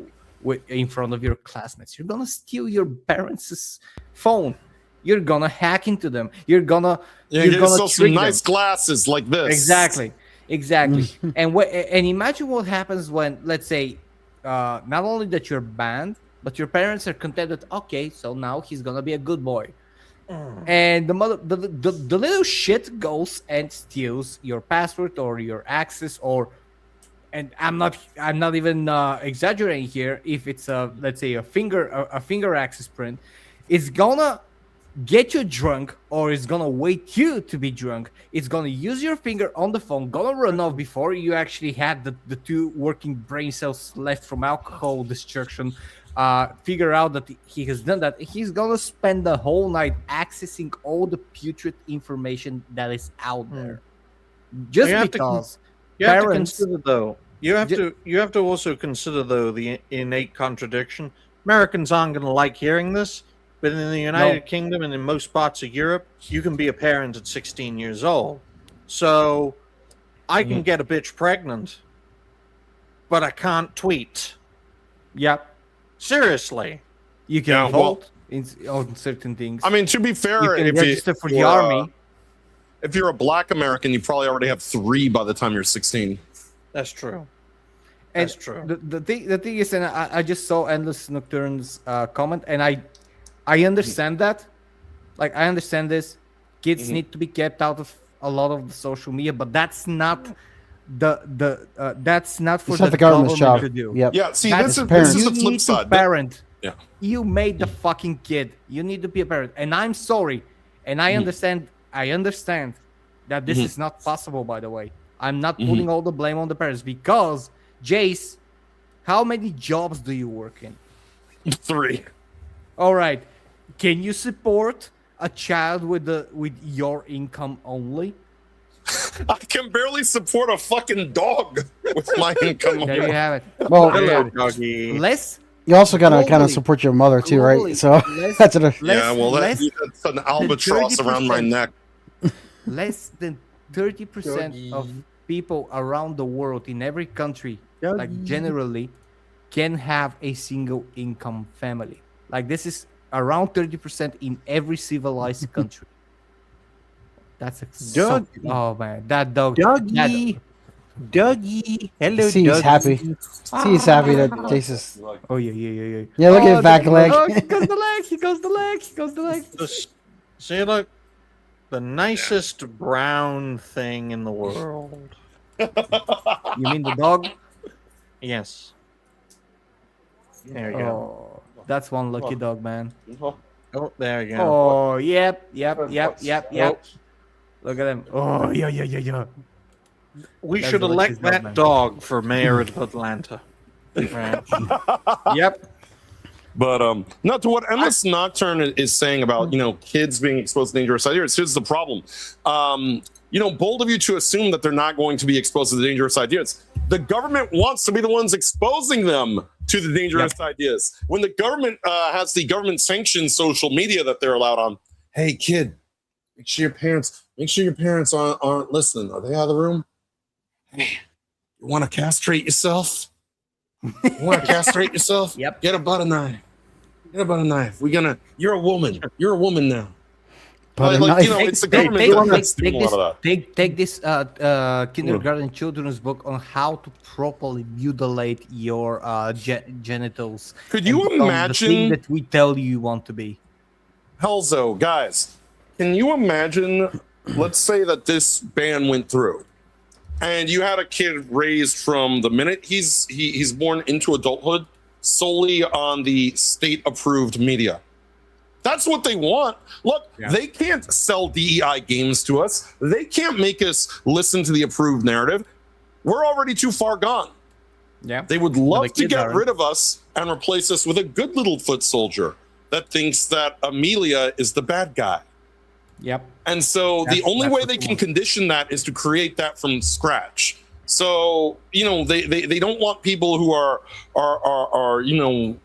in front of your classmates? You're gonna steal your parents' phone. You're gonna hack into them. You're gonna some nice glasses like this. Exactly. And imagine what happens when, let's say, not only that you're banned, but your parents are content that, okay, so now he's gonna be a good boy. And the little shit goes and steals your password or your access, and I'm not even exaggerating here. If it's let's say a finger access print, it's gonna get you drunk, or it's gonna wait you to be drunk. It's gonna use your finger on the phone, gonna run off before you actually had the two working brain cells left from alcohol destruction. Figure out that he has done that. He's gonna spend the whole night accessing all the putrid information that is out there. Just because you have to consider, though. You have to also consider, though, the innate contradiction. Americans aren't going to like hearing this, but in the United Kingdom and in most parts of Europe, you can be a parent at 16 years old. So I can get a bitch pregnant, but I can't tweet. Yep. Seriously. You can vote on certain things. I mean, to be fair, you can register for the army. If you're a black American, you probably already have 3 by the time you're 16. That's true. That's true. The thing is, and I just saw Endless Nocturne's comment, and I understand that. Like, I understand this. Kids need to be kept out of a lot of the social media, but that's not that's not for the government job to do. Yep. Yeah, see, That's this is the You flip need side. to parent. Yeah. You made the fucking kid. You need to be a parent. And I'm sorry. And I understand that this is not possible, by the way. I'm not putting all the blame on the parents because, Jace, how many jobs do you work in? 3. All right. Can you support a child with your income only? I can barely support a fucking dog with my income. There you have it. Well, Doggy. you also gotta kind of globally- support your mother too, right? globally, So less- that's it. Yeah, well, less that's an albatross around my 30%. neck. Less than 30% of people around the world in every country, like generally, can have a single income family. Like this is around 30% in every civilized country. That's so, oh man, that dog. Doggy. Doggy. Hello, See, he's happy. See, he's happy that Jesus. Oh yeah. Yeah, look at his back leg. Oh, he goes the leg. He goes the leg. See, look, the nicest brown thing in the world. You mean the dog? Yes. There you go. Oh, that's one lucky dog, man. Oh, there you go. Oh, yep. Look at him. Oh, yeah. We That's should the elect luckiest dog, that man. dog for mayor of Atlanta. Right. Yep. But not to what Endless Nocturne is saying about, kids being exposed to dangerous ideas. Here's the problem. Bold of you to assume that they're not going to be exposed to the dangerous ideas. The government wants to be the ones exposing them to the dangerous ideas. When the government has the government sanctioned social media that they're allowed on. Hey, kid, make sure your parents aren't listening. Are they out of the room? Hey, you want to castrate yourself? You want to castrate yourself? Yep. Get a butter knife. Get a butter knife. You're a woman. You're a woman now. Butter Like, you knife. know, it's the government that's doing a lot of that. Take this kindergarten children's book on how to properly mutilate your genitals. Could you and become the thing imagine- that we tell you want to be? Hellzo, guys, can you imagine, let's say that this ban went through and you had a kid raised from the minute he's born into adulthood solely on the state approved media. That's what they want. Look, they can't sell DEI games to us. They can't make us listen to the approved narrative. We're already too far gone. Yeah. They would love to kids get aren't. rid of us and replace us with a good little foot soldier that thinks that Amelia is the bad guy. Yep. And so the only way they can condition that is to create that from scratch. So, you know, they don't want people who are you know,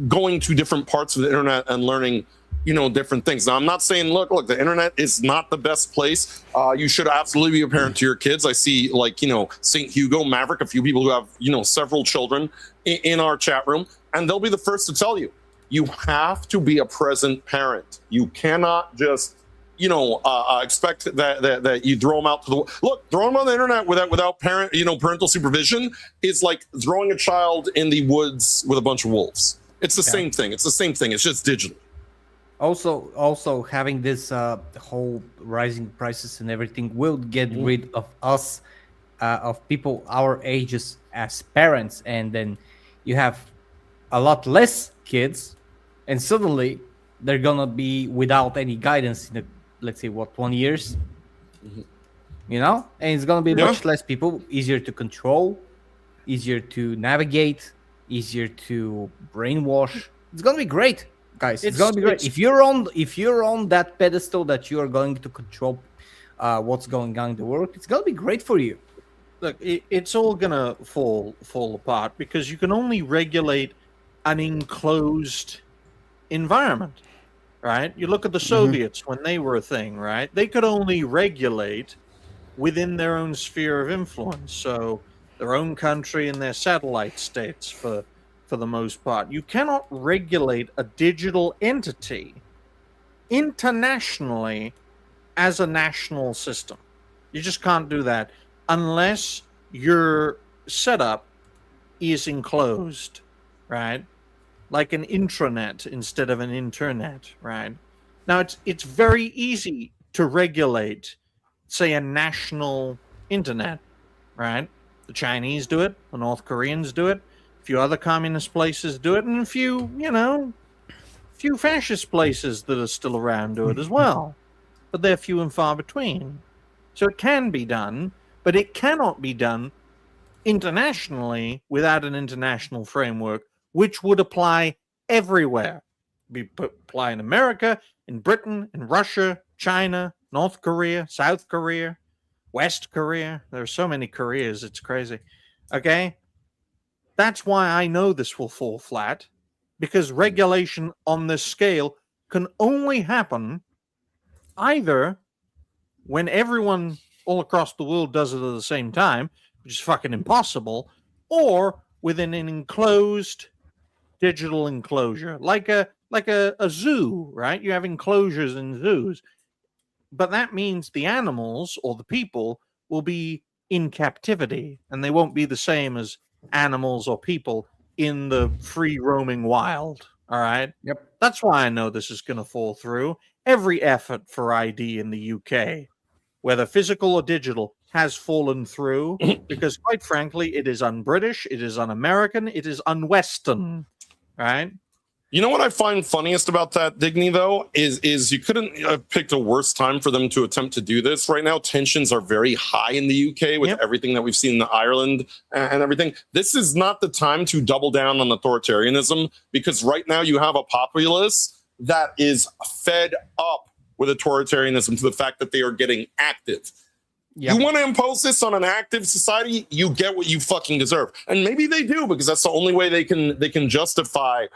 going to different parts of the internet and learning, you know, different things. Now, I'm not saying, look, the internet is not the best place. You should absolutely be a parent to your kids. I see, like, you know, St. Hugo, Maverick, a few people who have, you know, several children in our chat room, and they'll be the first to tell you, you have to be a present parent. You cannot just, you know, expect that you throw them out to the look. Throwing them on the internet without parental supervision is like throwing a child in the woods with a bunch of wolves. It's the same thing. It's the same thing. It's just digital. Also having this whole rising prices and everything will get rid of us, of people our ages as parents, and then you have a lot less kids, and suddenly they're gonna be without any guidance in the, let's say, 20 years, you know, and it's gonna be much less people, easier to control, easier to navigate, easier to brainwash. It's gonna be great, guys. It's gonna be great. If you're on that pedestal that you are going to control what's going on in the world, it's gonna be great for you. Look, it's all gonna fall apart because you can only regulate an enclosed environment, right? You look at the Soviets when they were a thing, right? They could only regulate within their own sphere of influence, so their own country and their satellite states for the most part. You cannot regulate a digital entity internationally as a national system. You just can't do that unless your setup is enclosed, right? Like an intranet instead of an internet, right? Now, it's very easy to regulate, say, a national internet, right? The Chinese do it, the North Koreans do it, a few other communist places do it, and a few fascist places that are still around do it as well. But they're few and far between. So it can be done, but it cannot be done internationally without an international framework, which would apply everywhere. Apply in America, in Britain, in Russia, China, North Korea, South Korea, West Korea. There are so many Koreas, it's crazy. Okay? That's why I know this will fall flat, because regulation on this scale can only happen either when everyone all across the world does it at the same time, which is fucking impossible, or within an enclosed digital enclosure, like a zoo, right? You have enclosures in zoos, but that means the animals or the people will be in captivity, and they won't be the same as animals or people in the free roaming wild. All right. Yep. That's why I know this is going to fall through. Every effort for ID in the UK, whether physical or digital, has fallen through because, quite frankly, it is un-British, it is un-American, it is un-Western, right? You know what I find funniest about that, Digny, though, is you couldn't have picked a worse time for them to attempt to do this. Right now, tensions are very high in the UK with everything that we've seen in Ireland and everything. This is not the time to double down on authoritarianism, because right now you have a populace that is fed up with authoritarianism to the fact that they are getting active. Yep. You want to impose this on an active society, you get what you fucking deserve. And maybe they do, because that's the only way they can justify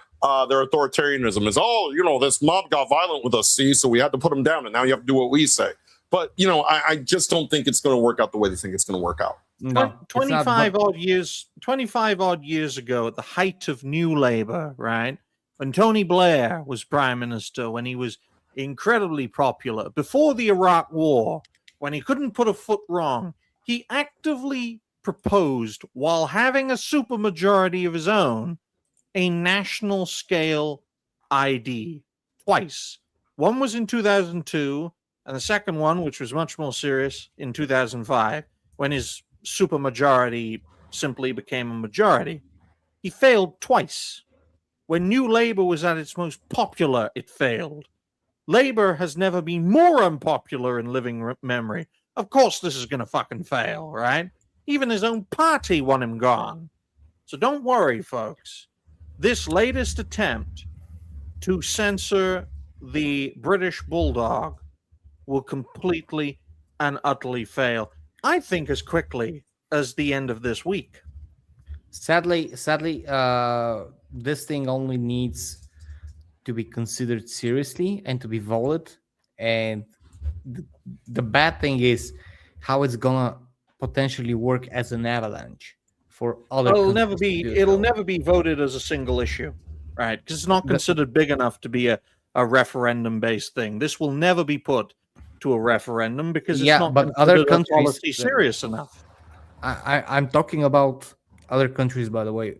their authoritarianism is, oh, you know, this mob got violent with us, see, so we had to put them down, and now you have to do what we say. But, you know, I just don't think it's going to work out the way they think it's going to work out. No, it's not, 25 odd years ago, at the height of New Labour, right? When Tony Blair was prime minister, when he was incredibly popular, before the Iraq War, when he couldn't put a foot wrong, he actively proposed, while having a supermajority of his own, a national scale ID twice. One was in 2002, and the second one, which was much more serious, in 2005, when his supermajority simply became a majority. He failed twice. When New Labour was at its most popular, it failed. Labour has never been more unpopular in living memory. Of course, this is going to fucking fail, right? Even his own party want him gone. So don't worry, folks. This latest attempt to censor the British Bulldog will completely and utterly fail. I think as quickly as the end of this week. Sadly, this thing only needs to be considered seriously and to be voted. And the bad thing is how it's gonna potentially work as an avalanche for other. It'll never be voted as a single issue, right? Because it's not considered big enough to be a referendum-based thing. This will never be put to a referendum because it's not but other countries policy serious enough. I'm talking about other countries, by the way,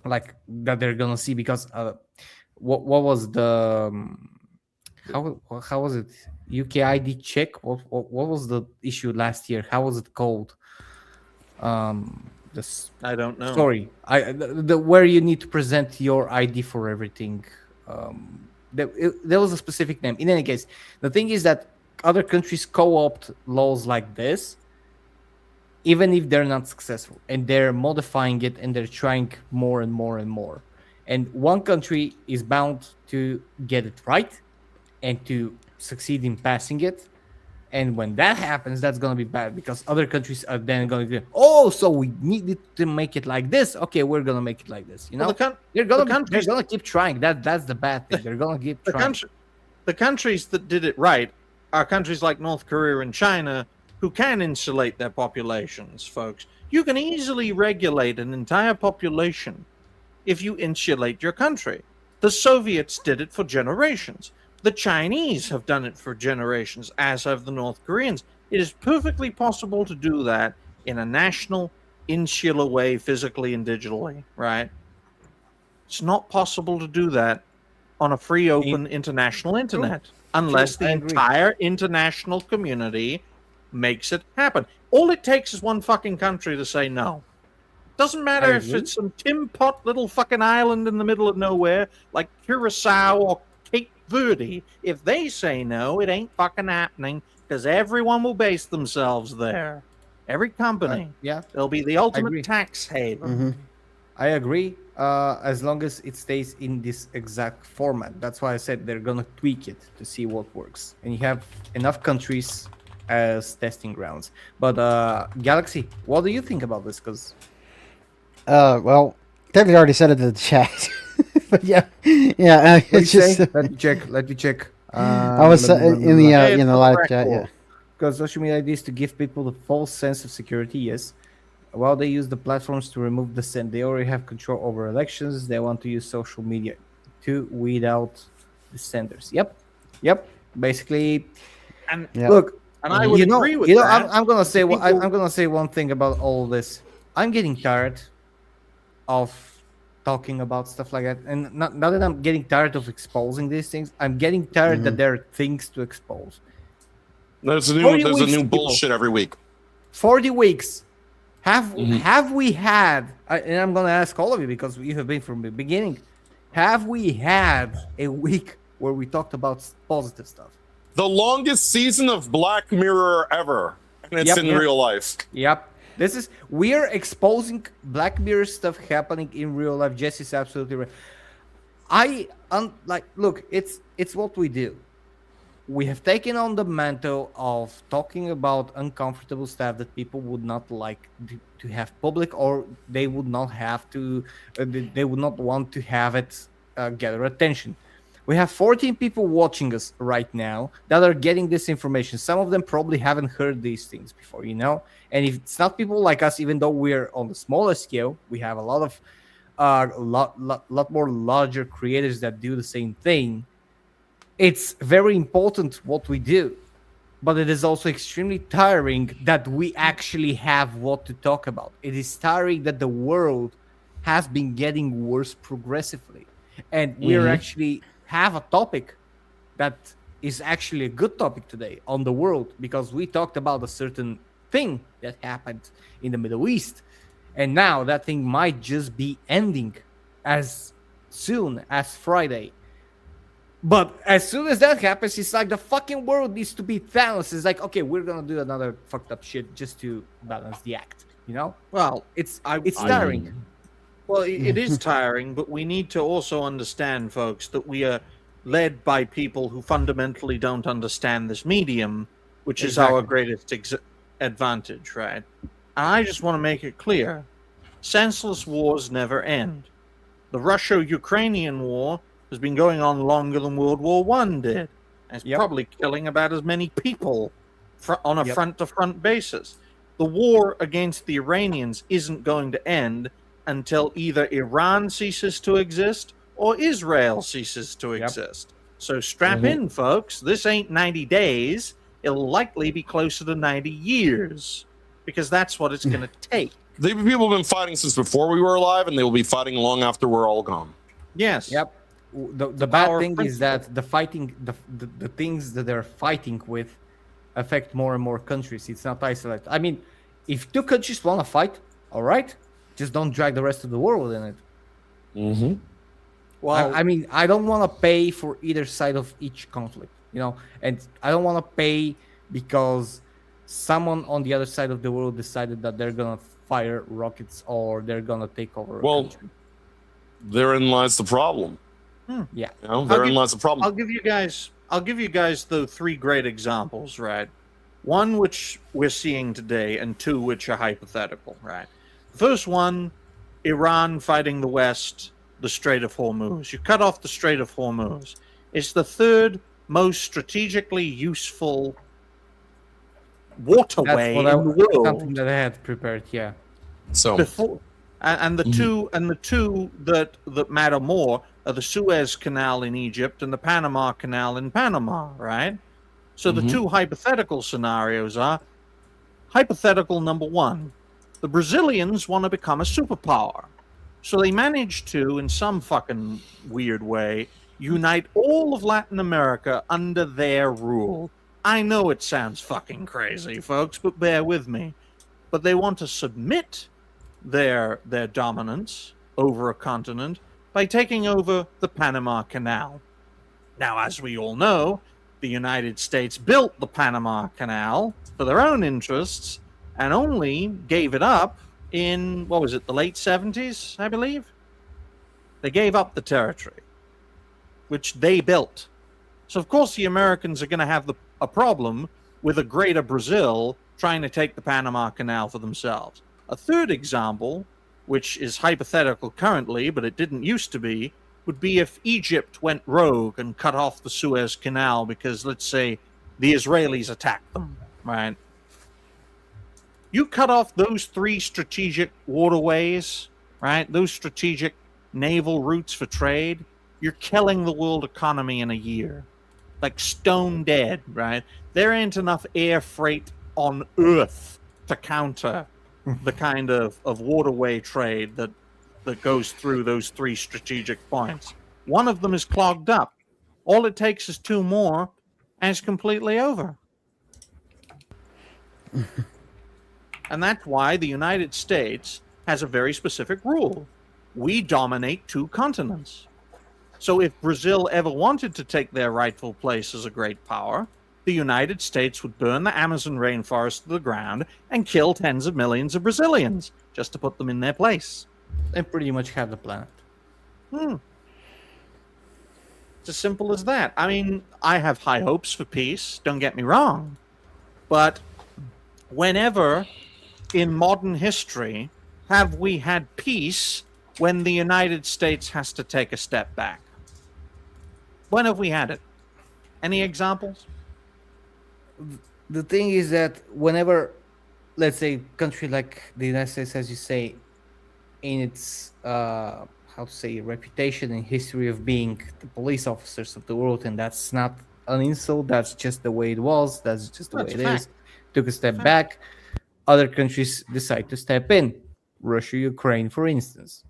like that they're gonna see, because what was the how was it UK ID check? What was the issue last year? How was it called? This I don't know. Sorry, the where you need to present your ID for everything. There was a specific name. In any case, the thing is that other countries co-opt laws like this, even if they're not successful, and they're modifying it and they're trying more and more and more. And one country is bound to get it right and to succeed in passing it. And when that happens, that's going to be bad, because other countries are then going to go, oh, so we needed to make it like this. Okay, we're going to make it like this. You know, they're going to keep trying. That's the bad thing. They're going to keep trying. The countries that did it right are countries like North Korea and China, who can insulate their populations, folks. You can easily regulate an entire population if you insulate your country. The Soviets did it for generations. The Chinese have done it for generations, as have the North Koreans. It is perfectly possible to do that in a national, insular way, physically and digitally, right? It's not possible to do that on a free, open, international internet, unless the entire international community makes it happen. All it takes is one fucking country to say no. Doesn't matter if it's some Tim Pot little fucking island in the middle of nowhere, like Curacao or Cape Verde. If they say no, it ain't fucking happening, because everyone will base themselves there. Every company. They'll be the ultimate tax haven. Mm-hmm. I agree, as long as it stays in this exact format. That's why I said they're going to tweak it to see what works. And you have enough countries as testing grounds. But Galaxy, what do you think about this? Because well, Debbie already said it in the chat. But it's just let me check. I was in the live chat. Yeah, because social media ideas to give people the false sense of security. Yes, while they use the platforms to remove dissent, they already have control over elections. They want to use social media to weed out dissenters. Yep. Basically, and look. And I would agree with that. I'm gonna say I'm gonna say one thing about all this. I'm getting tired of talking about stuff like that, and not that I'm getting tired of exposing these things. I'm getting tired that there are things to expose. There's a new bullshit every week. 40 weeks. Have we had? And I'm gonna ask all of you, because you have been from the beginning. Have we had a week where we talked about positive stuff? The longest season of Black Mirror ever, and it's in real life. Yep. We are exposing Black Mirror stuff happening in real life. Jesse's absolutely right. Look, it's what we do. We have taken on the mantle of talking about uncomfortable stuff that people would not like to have public, or they would not have to. They would not want to have it gather attention. We have 14 people watching us right now that are getting this information. Some of them probably haven't heard these things before, you know? And if it's not people like us, even though we're on the smaller scale, we have a lot of lot more larger creators that do the same thing. It's very important what we do, but it is also extremely tiring that we actually have what to talk about. It is tiring that the world has been getting worse progressively, and we're actually have a topic that is actually a good topic today on the world, because we talked about a certain thing that happened in the Middle East, and now that thing might just be ending as soon as Friday. But as soon as that happens, it's like the fucking world needs to be Thanos. It's like, okay, we're gonna do another fucked up shit just to balance the act, you know? Well, It's tiring. Well, it is tiring, but we need to also understand, folks, that we are led by people who fundamentally don't understand this medium, which is our greatest advantage, right? And I just want to make it clear, senseless wars never end. The Russia-Ukrainian war has been going on longer than World War I did. And it's probably killing about as many people on a front-to-front basis. The war against the Iranians isn't going to end until either Iran ceases to exist or Israel ceases to exist. So strap in, folks. This ain't 90 days. It'll likely be closer to 90 years, because that's what it's going to take. The people have been fighting since before we were alive, and they will be fighting long after we're all gone. Yes. Yep. The bad thing is that the fighting, the things that they're fighting with affect more and more countries. It's not isolated. I mean, if two countries want to fight, all right, just don't drag the rest of the world in it. Well, I mean, I don't want to pay for either side of each conflict, you know, and I don't want to pay because someone on the other side of the world decided that they're gonna fire rockets or they're gonna take over. Well, a country. Therein lies the problem. Yeah, You know, therein lies the problem. I'll give you guys the three great examples, right? One which we're seeing today, and two which are hypothetical, right? The first one, Iran fighting the West, the Strait of Hormuz. You cut off the Strait of Hormuz. It's the third most strategically useful waterway in the world. Something that I had prepared, yeah. So Before, and the two that matter more are the Suez Canal in Egypt and the Panama Canal in Panama, right? So the two hypothetical scenarios are: hypothetical number one, the Brazilians want to become a superpower. So they managed to, in some fucking weird way, unite all of Latin America under their rule. I know it sounds fucking crazy, folks, but bear with me. But they want to submit their dominance over a continent by taking over the Panama Canal. Now, as we all know, the United States built the Panama Canal for their own interests and only gave it up in, what was it, the late 70s, I believe? They gave up the territory, which they built. So, of course, the Americans are going to have a problem with a greater Brazil trying to take the Panama Canal for themselves. A third example, which is hypothetical currently, but it didn't used to be, would be if Egypt went rogue and cut off the Suez Canal because, let's say, the Israelis attacked them, right? You cut off those three strategic waterways, right? Those strategic naval routes for trade, you're killing the world economy in a year. Like stone dead, right? There ain't enough air freight on Earth to counter the kind of waterway trade that goes through those three strategic points. One of them is clogged up. All it takes is two more, and it's completely over. And that's why the United States has a very specific rule. We dominate two continents. So if Brazil ever wanted to take their rightful place as a great power, the United States would burn the Amazon rainforest to the ground and kill tens of millions of Brazilians just to put them in their place. And pretty much have the planet. It's as simple as that. I mean, I have high hopes for peace, don't get me wrong. But whenever in modern history have we had peace when the United States has to take a step back? When have we had it? Any examples? The thing is that whenever, let's say, country like the United States, as you say, in its how to say reputation and history of being the police officers of the world, and that's not an insult. That's just the way it was. That's just the way it is. Took a step back. Other countries decide to step in. Russia, Ukraine, for instance,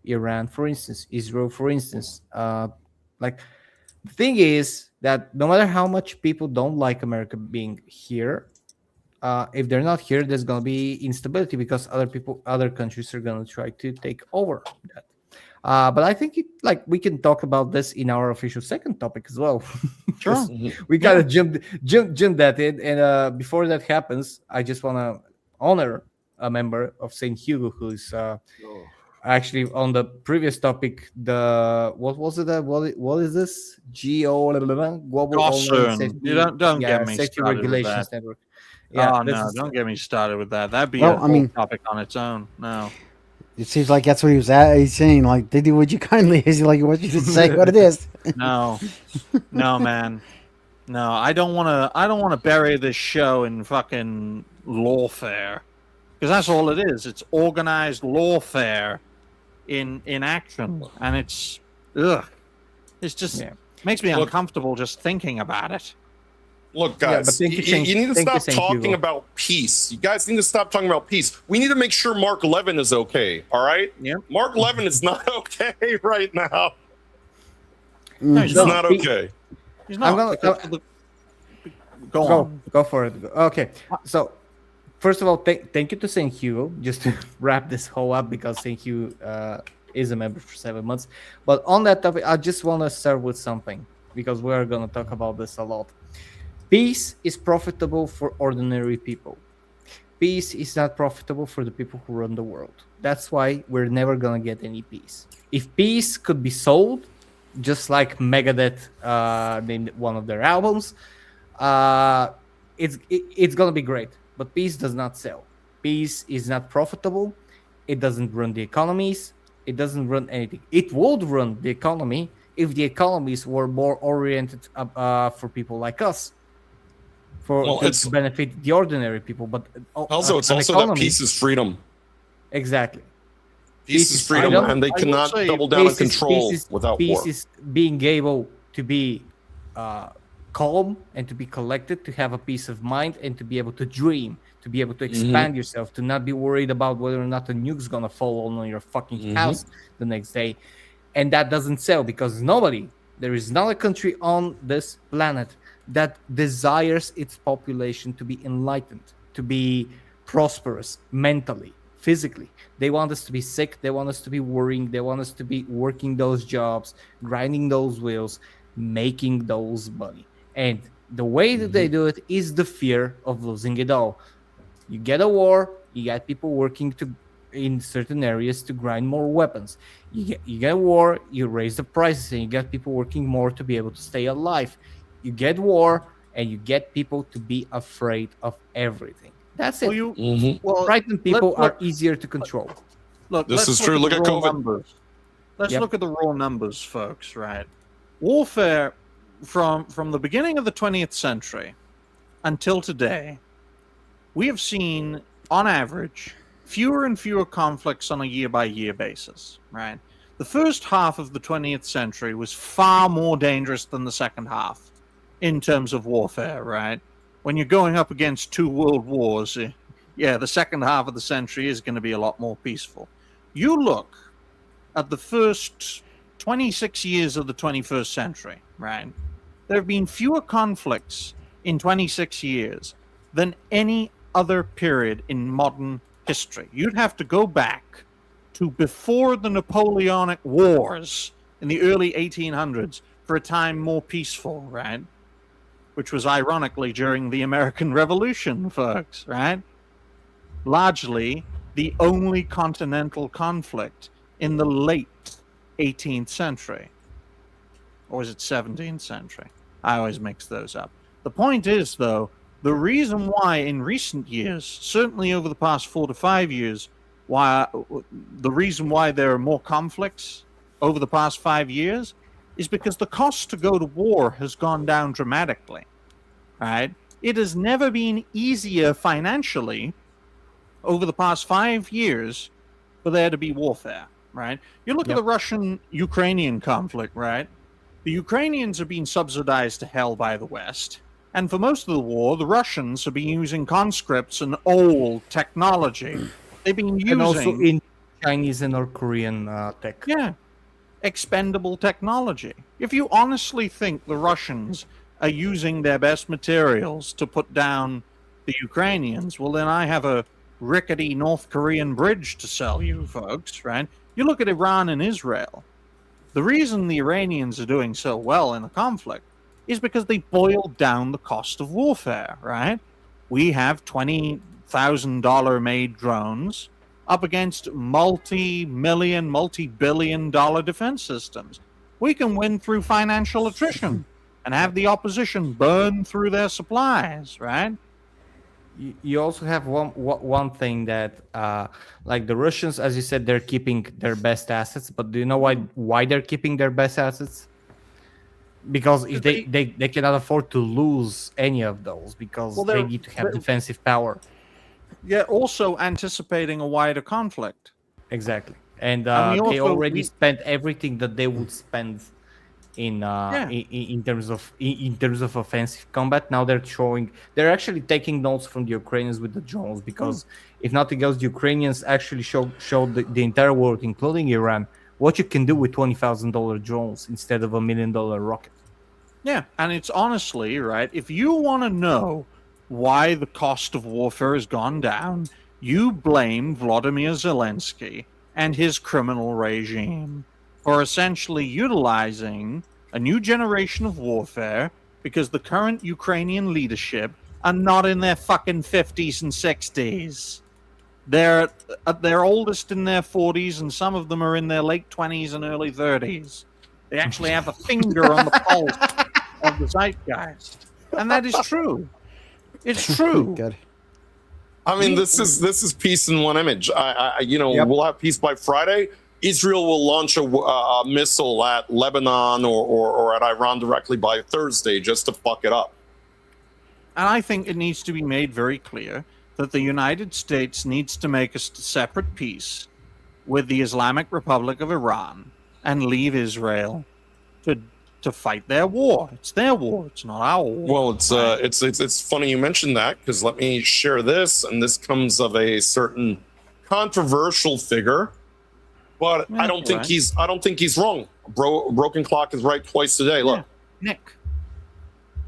Iran, for instance, Israel, for instance. Like the thing is that no matter how much people don't like America being here, if they're not here, there's gonna be instability because other countries are gonna try to take over that. But I think we can talk about this in our official second topic as well. Sure. We gotta jump that in, and before that happens, I just wanna honor a member of Saint Hugo who's actually on the previous topic. The what was it? What is this? Global Online Safety. You don't get me Safety started Regulations with that. Network. Oh this no! is- Don't get me started with that. That'd be Well, a I whole mean- topic on its own. No. It seems like that's what he was at. He's saying, like, they do what you kindly is. He like, he wants you to say what it is. No, no, man, no. I don't want to. I don't want to bury this show in fucking lawfare, because that's all it is. It's organized lawfare in action, and it's ugh. It's just makes me Look- uncomfortable just thinking about it. Look, Yeah, guys, but thank you, you need to thank you, stop Saint talking Hugo. about peace. You guys need to stop talking about peace. We need to make sure Mark Levin is okay. All right? Yeah. Mark Levin is not okay right now. No, he's He's not. not okay. He's not. I'm gonna- because of the- Go on. Go for it. Okay, so first of all, thank you to Saint Hugo, just to wrap this whole up, because Saint Hugo is a member for 7 months. But on that topic, I just want to start with something, because we're going to talk about this a lot. Peace is profitable for ordinary people. Peace is not profitable for the people who run the world. That's why we're never going to get any peace. If peace could be sold, just like Megadeth named one of their albums, it's going to be great. But peace does not sell. Peace is not profitable. It doesn't run the economies. It doesn't run anything. It would run the economy if the economies were more oriented for people like us, to benefit the ordinary people. But Also, it's an also economy, that peace is freedom. exactly. Peace is freedom, freedom. and they I will cannot say double down on Peace is- control peace is- without peace war. is being able to be calm and to be collected, to have a peace of mind, and to be able to dream, to be able to expand yourself, to not be worried about whether or not a nuke's gonna fall on your fucking house the next day. And that doesn't sell, because there is not a country on this planet that desires its population to be enlightened, to be prosperous mentally, physically. They want us to be sick. They want us to be worrying. They want us to be working those jobs, grinding those wheels, making those money. And the way that they do it is the fear of losing it all. You get a war, you get people working in certain areas to grind more weapons. You get a war, you raise the prices, and you get people working more to be able to stay alive. You get war, and you get people to be afraid of everything. That's it. Well, Frightened people let's are look- easier to control. Look, This let's is true. Look the at raw COVID. Numbers. Let's Yep. look at the raw numbers, folks. Right, warfare from the beginning of the 20th century until today, we have seen, on average, fewer and fewer conflicts on a year-by-year basis. Right, the first half of the 20th century was far more dangerous than the second half in terms of warfare. Right, when you're going up against two world wars, yeah, the second half of the century is going to be a lot more peaceful. You look at the first 26 years of the 21st century, right? There have been fewer conflicts in 26 years than any other period in modern history. You'd have to go back to before the Napoleonic Wars in the early 1800s for a time more peaceful, right? Which was ironically during the American Revolution, folks, right? Largely the only continental conflict in the late 18th century. Or was it 17th century? I always mix those up. The point is, though, the reason why in recent years, certainly over the past 4 to 5 years, the reason why there are more conflicts over the past 5 years is because the cost to go to war has gone down dramatically, right? It has never been easier financially over the past 5 years for there to be warfare, right? You look at the Russian-Ukrainian conflict, right? The Ukrainians are being subsidized to hell by the West. And for most of the war, the Russians have been using conscripts and old technology. They've been using... And also in Chinese and North Korean tech. Yeah. Expendable technology. If you honestly think the Russians are using their best materials to put down the Ukrainians, well, then I have a rickety North Korean bridge to sell you, folks, right? You look at Iran and Israel. The reason the Iranians are doing so well in the conflict is because they boiled down the cost of warfare, right? We have $20,000 made drones up against multi-million, multi-billion-dollar defense systems. We can win through financial attrition and have the opposition burn through their supplies, right? You also have one thing that, like the Russians, as you said, they're keeping their best assets. But do you know why they're keeping their best assets? Because if they cannot afford to lose any of those, because they need to have defensive power. Yeah, also anticipating a wider conflict. Exactly. And they already spent everything that they would spend in terms of offensive combat. Now they're actually taking notes from the Ukrainians with the drones, because if nothing else, the Ukrainians actually showed the entire world, including Iran, what you can do with $20,000 drones instead of $1 million rocket. Yeah, and it's honestly, right, if you want to know why the cost of warfare has gone down, you blame Vladimir Zelensky and his criminal regime for essentially utilizing a new generation of warfare, because the current Ukrainian leadership are not in their fucking 50s and 60s. They're at their oldest in their 40s, and some of them are in their late 20s and early 30s. They actually have a finger on the pulse of the zeitgeist. And that is true. It's true. Good. I mean, this is peace in one image. We'll have peace by Friday. Israel will launch a missile at Lebanon or at Iran directly by Thursday just to fuck it up. And I think it needs to be made very clear that the United States needs to make a separate peace with the Islamic Republic of Iran and leave Israel to fight their war. It's their war. It's not our war. Well, it's funny you mentioned that, because let me share this, and this comes of a certain controversial figure, but I don't think he's wrong. Broken clock is right twice today. Look, Nick.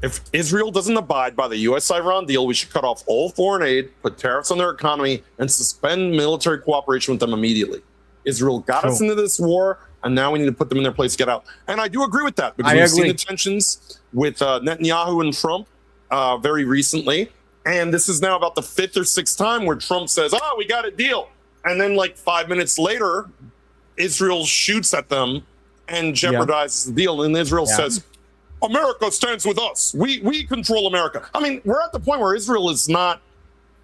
If Israel doesn't abide by the U.S.-Iran deal, we should cut off all foreign aid, put tariffs on their economy, and suspend military cooperation with them immediately. Israel got us into this war, and now we need to put them in their place to get out. And I do agree with that, because we've seen the tensions with Netanyahu and Trump very recently. And this is now about the 5th or 6th time where Trump says, we got a deal. And then like 5 minutes later, Israel shoots at them and jeopardizes the deal. And Israel says, America stands with us. We control America. I mean, we're at the point where Israel is not,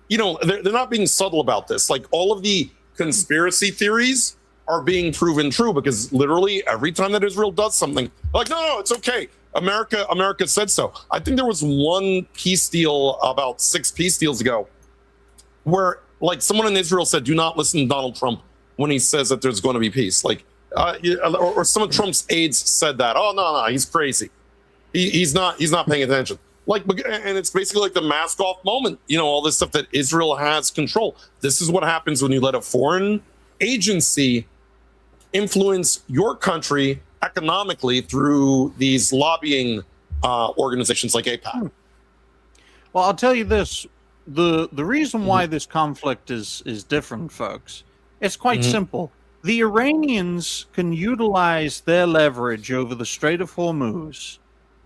they're not being subtle about this. Like, all of the conspiracy theories are being proven true, because literally every time that Israel does something, like, no, it's okay. America said so. I think there was one peace deal about 6 peace deals ago where, like, someone in Israel said, do not listen to Donald Trump when he says that there's going to be peace. Like, or some of Trump's aides said that. Oh, no, he's crazy. He's not paying attention. Like, and it's basically like the mask off moment. All this stuff that Israel has control. This is what happens when you let a foreign agency influence your country economically through these lobbying organizations like AIPAC. Well, I'll tell you this: the reason why this conflict is different, folks, it's quite simple. The Iranians can utilize their leverage over the Strait of Hormuz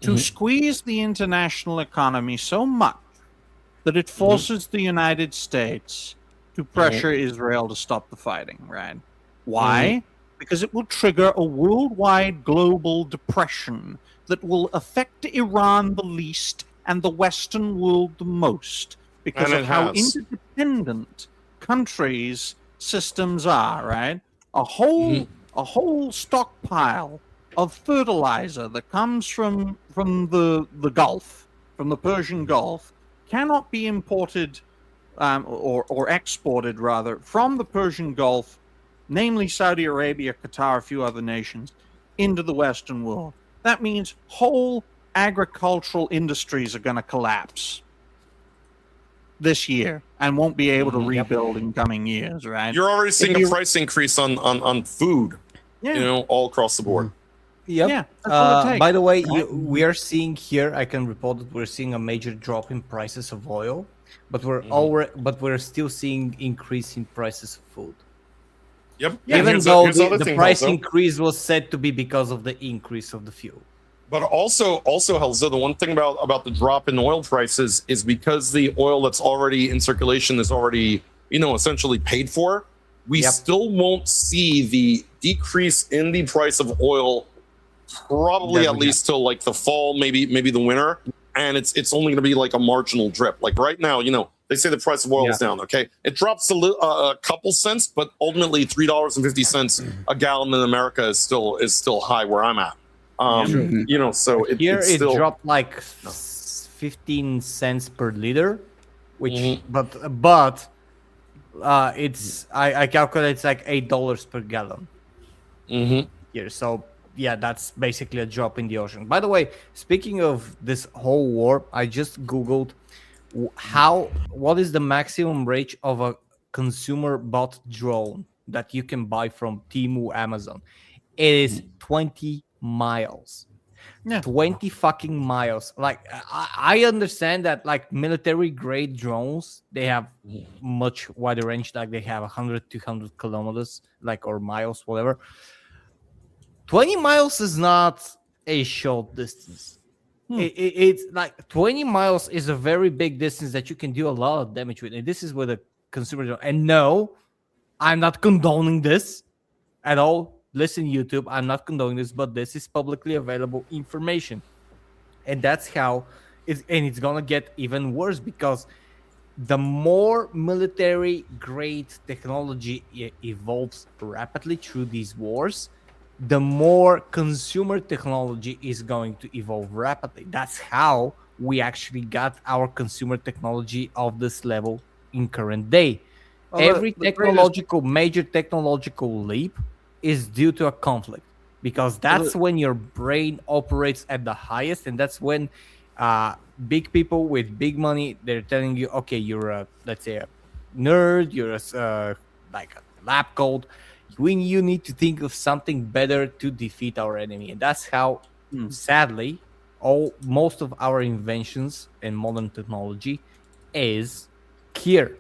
to squeeze the international economy so much that it forces the United States to pressure Israel to stop the fighting, right? Why? Because it will trigger a worldwide global depression that will affect Iran the least and the Western world the most, because of how interdependent countries' systems are, right? A whole stockpile of fertilizer that comes from the Gulf, from the Persian Gulf, cannot be imported or exported rather from the Persian Gulf, namely Saudi Arabia, Qatar, a few other nations, into the Western world. That means whole agricultural industries are going to collapse this year and won't be able to rebuild in coming years, right? You're already seeing a price increase on food, all across the board. Yep. Yeah, that's all it takes. By the way, we are seeing here. I can report that we're seeing a major drop in prices of oil, but we're still seeing increase in prices of food. Yep. Even though the price increase was said to be because of the increase of the fuel. But also, Helza, the one thing about the drop in oil prices is because the oil that's already in circulation is already, essentially paid for. We still won't see the decrease in the price of oil, probably at least till like the fall, maybe the winter, and it's only going to be like a marginal drip. Like right now, they say the price of oil is down. Okay, it drops a couple cents, but ultimately $3.50 a gallon in America is still high where I'm at. So it dropped like 15 cents per liter, which but it's I calculate it's like $8 per gallon here. So yeah, that's basically a drop in the ocean. By the way, speaking of this whole war, I just googled what is the maximum range of a consumer bought drone that you can buy from Temu Amazon. It is 20 miles. 20 fucking miles. Like I understand that like military grade drones, they have much wider range, like they have 100 200 kilometers like or miles, whatever. 20 miles is not a short distance. It's like 20 miles is a very big distance that you can do a lot of damage with, and this is with a consumer drone. And no, I'm not condoning this at all. Listen, YouTube, I'm not condoning this, but this is publicly available information. And that's how it's going to get even worse, because the more military grade technology evolves rapidly through these wars, the more consumer technology is going to evolve rapidly. That's how we actually got our consumer technology of this level in current day. Every major technological leap is due to a conflict, because that's when your brain operates at the highest, and that's when big people with big money, they're telling you, okay, you're a, let's say, a nerd, you're like a lab coat, you need to think of something better to defeat our enemy. And that's how sadly most of our inventions and modern technology is here.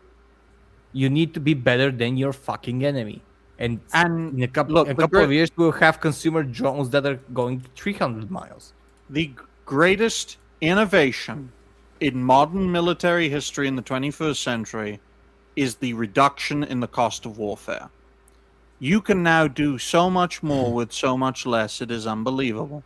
You need to be better than your fucking enemy. And in a couple of years, we'll have consumer drones that are going 300 miles. The greatest innovation in modern military history in the 21st century is the reduction in the cost of warfare. You can now do so much more with so much less. It is unbelievable.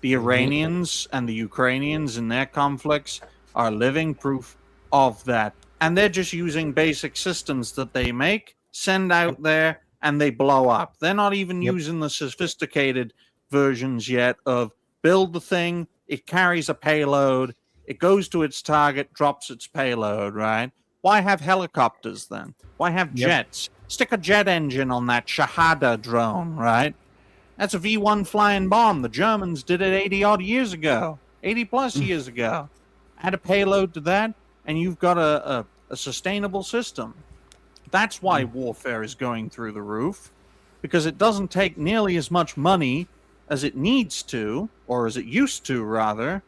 The Iranians and the Ukrainians in their conflicts are living proof of that. And they're just using basic systems that they make, send out there, and they blow up. They're not even using the sophisticated versions yet of build the thing, it carries a payload, it goes to its target, drops its payload, right? Why have helicopters then? Why have jets? Stick a jet engine on that Shahada drone, right? That's a V-1 flying bomb. The Germans did it 80-odd years ago, 80-plus years ago. Add a payload to that, and you've got a sustainable system. That's why warfare is going through the roof, because it doesn't take nearly as much money as it needs to, or as it used to, rather,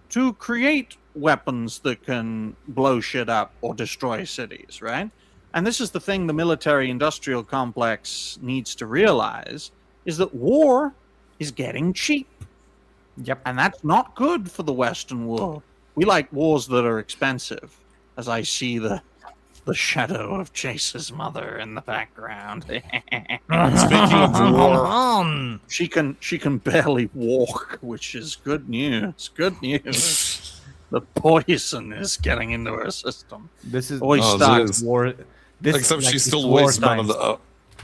to create weapons that can blow shit up or destroy cities, right? And this is the thing the military-industrial complex needs to realize, is that war is getting cheap. Yep. And that's not good for the Western world. We like wars that are expensive, as I see the shadow of Chase's mother in the background. Speaking of war, she can barely walk, which is good news. Good news. The poison is getting into her system. This is war. Except she still wastes none of the.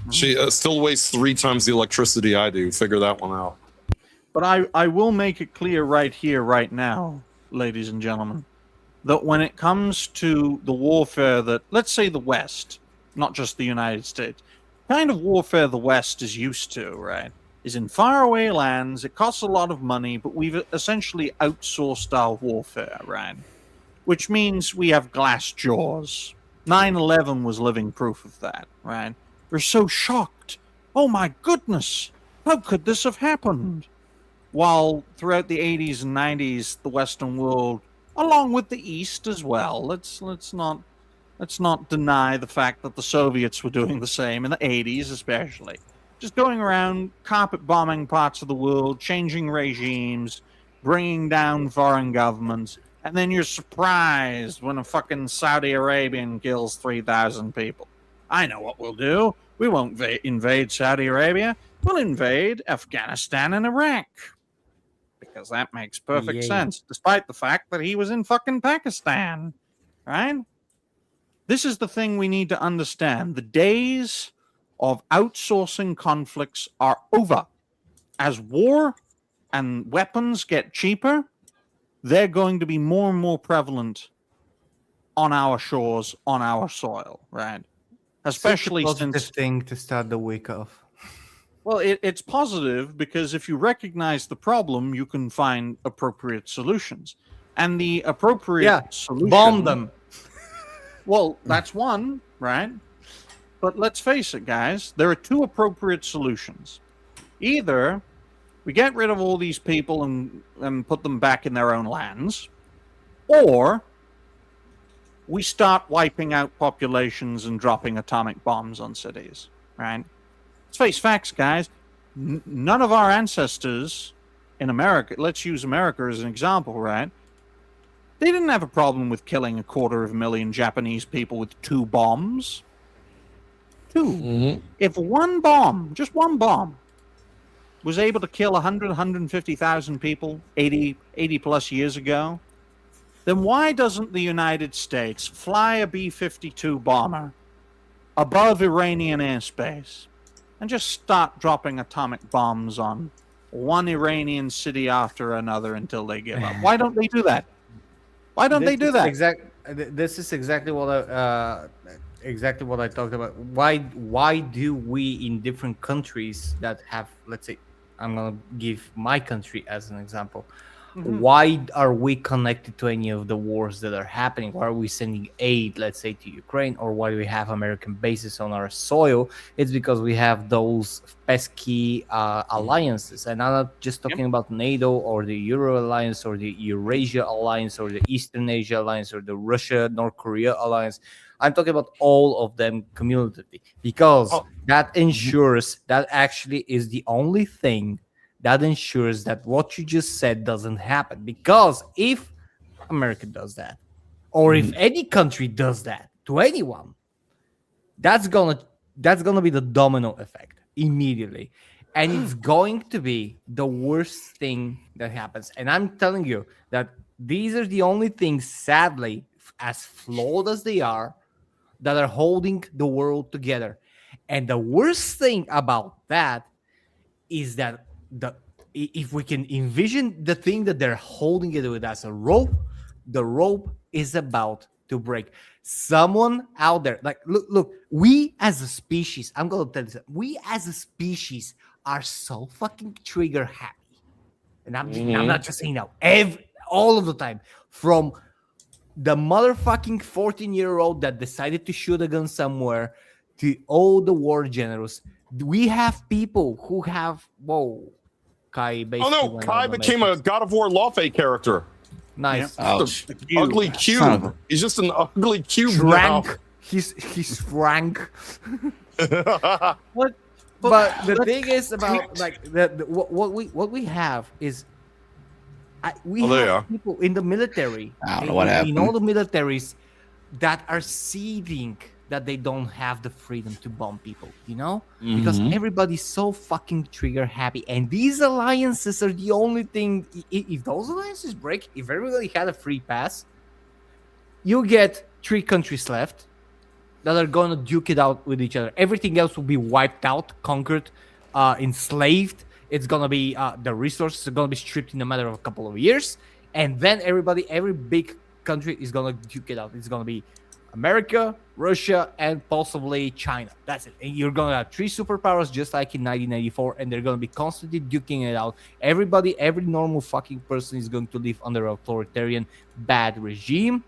She still wastes 3 times the electricity I do. Figure that one out. But I will make it clear right here, right now, ladies and gentlemen, that when it comes to the warfare that, let's say, the West, not just the United States, kind of warfare the West is used to, right, is in faraway lands. It costs a lot of money, but we've essentially outsourced our warfare, right? Which means we have glass jaws. 9/11 was living proof of that, right? We're so shocked. Oh my goodness, how could this have happened? While throughout the 80s and 90s, the Western world, along with the East as well, let's not deny the fact that the Soviets were doing the same in the 80s, especially, just going around carpet bombing parts of the world, changing regimes, bringing down foreign governments, and then you're surprised when a fucking Saudi Arabian kills 3,000 people. I know what we'll do. We won't invade Saudi Arabia. We'll invade Afghanistan and Iraq. Because that makes perfect sense, despite the fact that he was in fucking Pakistan, right? This is the thing we need to understand. The days of outsourcing conflicts are over. As war and weapons get cheaper, they're going to be more and more prevalent on our shores, on our soil, right? Especially positive since thing to start the week off. Well, it's positive because if you recognize the problem, you can find appropriate solutions. And the appropriate solution... bomb them. Well, that's one, right? But let's face it, guys. There are two appropriate solutions. Either we get rid of all these people and put them back in their own lands, or we start wiping out populations and dropping atomic bombs on cities, right? Let's face facts, guys. None of our ancestors in America, let's use America as an example, right? They didn't have a problem with killing 250,000 Japanese people with 2 bombs. 2. Mm-hmm. If one bomb, just one bomb, was able to kill 100, 150,000 people 80 plus years ago, then why doesn't the United States fly a B-52 bomber above Iranian airspace and just start dropping atomic bombs on one Iranian city after another until they give up? Why don't they do that? Why don't they do that? This is exactly what I talked about. Why do we in different countries that have, let's say, I'm gonna give my country as an example. Mm-hmm. Why are we connected to any of the wars that are happening? Why are we sending aid, let's say, to Ukraine, or why do we have American bases on our soil? It's because we have those pesky alliances. And I'm not just talking about NATO or the Euro Alliance or the Eurasia Alliance or the Eastern Asia Alliance or the Russia-North Korea Alliance. I'm talking about all of them cumulatively, because that ensures that actually is the only thing that ensures that what you just said doesn't happen. Because if America does that, or if any country does that to anyone, that's gonna be the domino effect immediately, and it's going to be the worst thing that happens. And I'm telling you that these are the only things, sadly, as flawed as they are, that are holding the world together. And the worst thing about that is that if we can envision the thing that they're holding it with as a rope, the rope is about to break. Someone out there, like, look, we as a species, I'm going to tell you something, we as a species are so fucking trigger happy. And I'm not just saying now, all of the time, from the motherfucking 14-year-old that decided to shoot a gun somewhere to all the war generals. We have people who have, Kai basically. Oh no, Kai became a God of War Lawfay character. Nice. Just an ugly cube. He's just an ugly cube now. He's Frank. What? But the thing is about like what we have is we have people in the military. I don't know what happened. In all the militaries that are seething that they don't have the freedom to bomb people, because everybody's so fucking trigger happy, and these alliances are the only thing. If those alliances break, if everybody had a free pass, you get 3 countries left that are gonna duke it out with each other. Everything else will be wiped out, conquered, enslaved. It's gonna be the resources are gonna be stripped in a matter of a couple of years, and then every big country is gonna duke it out. It's gonna be America, Russia, and possibly China. That's it. And you're gonna have 3 superpowers just like in 1994, and they're gonna be constantly duking it out. Every normal fucking person is going to live under an authoritarian bad regime,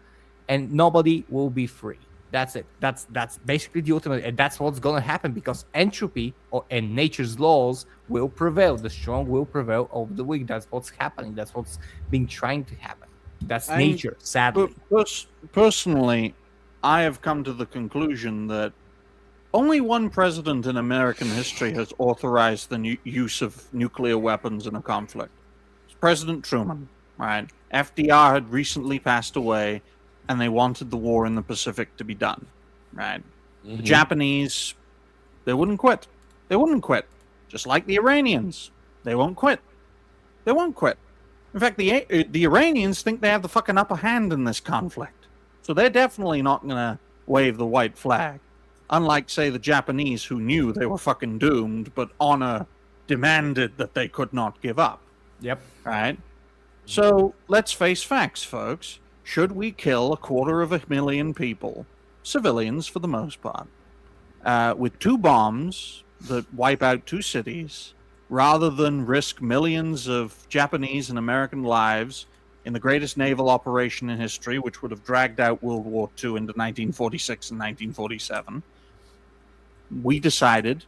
and nobody will be free. That's it. That's basically the ultimate, and that's what's gonna happen because entropy and nature's laws will prevail. The strong will prevail over the weak. That's what's happening. That's what's been trying to happen. That's nature, sadly. Personally, I have come to the conclusion that only one president in American history has authorized the use of nuclear weapons in a conflict. It's President Truman, right? FDR had recently passed away, and they wanted the war in the Pacific to be done, right? The Japanese, they wouldn't quit. They wouldn't quit. Just like the Iranians. They won't quit. They won't quit. In fact, the Iranians think they have the fucking upper hand in this conflict. So they're definitely not going to wave the white flag. Unlike, say, the Japanese who knew they were fucking doomed, but honor demanded that they could not give up. Yep. Right? So let's face facts, folks. Should we kill 250,000 people, civilians for the most part, with 2 bombs that wipe out 2 cities, rather than risk millions of Japanese and American lives in the greatest naval operation in history, which would have dragged out World War II into 1946 and 1947, we decided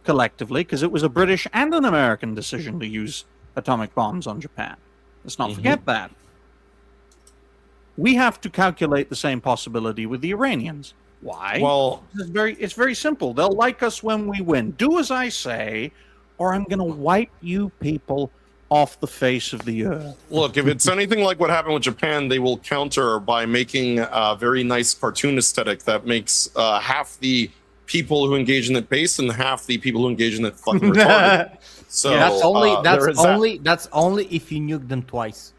collectively, because it was a British and an American decision to use atomic bombs on Japan. Let's not forget that. We have to calculate the same possibility with the Iranians. Why? Well, It's very simple. They'll like us when we win. Do as I say, or I'm going to wipe you people off the face of the earth. look, if it's anything like what happened with Japan, they will counter by making a very nice cartoon aesthetic that makes half the people who engage in it based and half the people who engage in it fucking retarded. So that's only if you nuke them twice.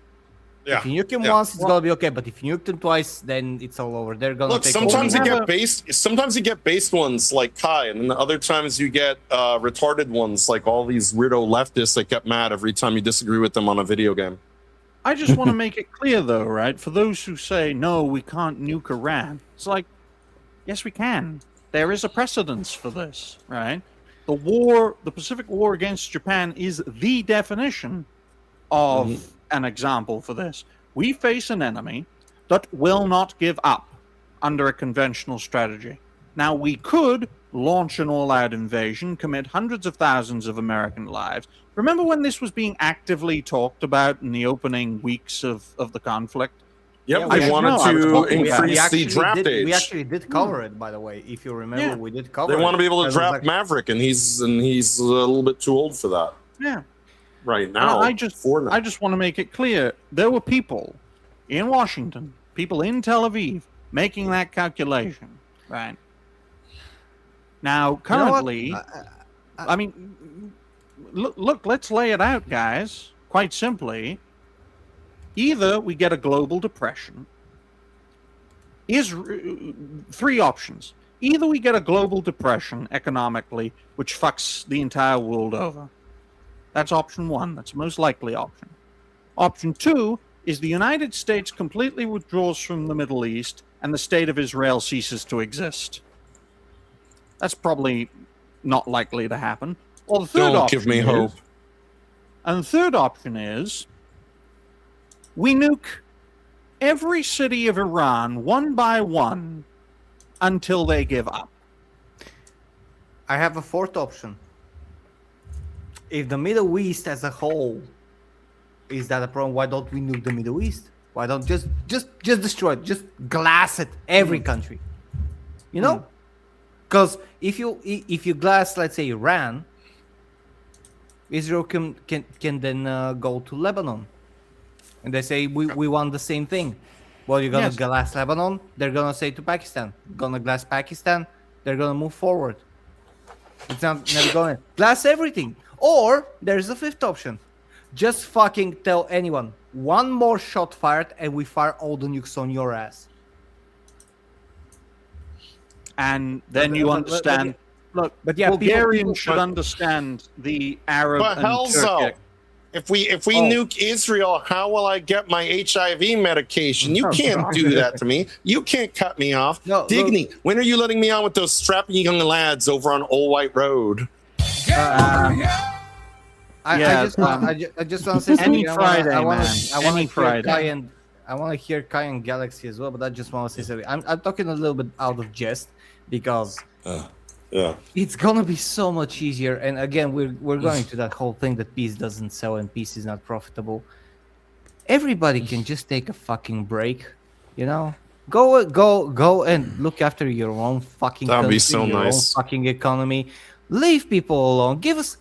Yeah. If you nuke them once, it's gonna be okay. But if you nuke them twice, then it's all over. They're gonna Look, take sometimes over. you get based ones like Kai, and then other times you get retarded ones like all these weirdo leftists that get mad every time you disagree with them on a video game. I just want to make it clear, though, right? For those who say, no, we can't nuke Iran, it's like, yes, we can. There is a precedence for this, right? The Pacific War against Japan is the definition of an example for this. We face an enemy that will not give up under a conventional strategy. Now, we could launch an all-out invasion, commit hundreds of thousands of American lives. Remember when this was being actively talked about in the opening weeks of the conflict? Yep, Yeah, they wanted to increase the draft age. We actually did cover it, by the way. If you remember, we did cover it. They want to be able to I was draft like- Maverick, and he's a little bit too old for that Yeah. right now. I just want to make it clear there were people in Washington, people in Tel Aviv, making that calculation, right? Now, currently, I mean, look, let's lay it out, guys. Quite simply, either we get a global depression. Is 3 options. Either we get a global depression economically, which fucks the entire world over. That's option 1. That's the most likely option. Option 2 is the United States completely withdraws from the Middle East and the state of Israel ceases to exist. That's probably not likely to happen. Or the third Don't option give me hope. And the third option is we nuke every city of Iran one by one until they give up. I have a 4th option. If the Middle East as a whole is that a problem, why don't we nuke the Middle East? Why don't just destroy it? Just glass it, every country. You know? Because if you glass, let's say, Iran, Israel can then go to Lebanon, and they say we want the same thing. Well, you're gonna glass Lebanon. They're gonna say to Pakistan, gonna glass Pakistan. They're gonna move forward. It's not never going to glass everything. Or there's a 5th option. Just fucking tell anyone, one more shot fired and we fire all the nukes on your ass. And then you understand Look, But yeah, Bulgarians should but- understand the Arab But and Helzo, Turkic. if we nuke Israel, how will I get my HIV medication? You Oh, can't God. do that to me. You can't cut me off. No, Digny, when are you letting me on with those strapping young lads over on Old White Road? I Yeah, just want to say Any something. Friday, I want man. to Any hear Friday. Kai and I want to hear Kai and Galaxy as well. But I just want to say something. I'm talking a little bit out of jest because Yeah. it's gonna be so much easier. And again, we're going to that whole thing that peace doesn't sell and peace is not profitable. Everybody can just take a fucking break, you know. Go and look after your own fucking That'd be country, so your nice. own fucking economy. Leave people alone. Give us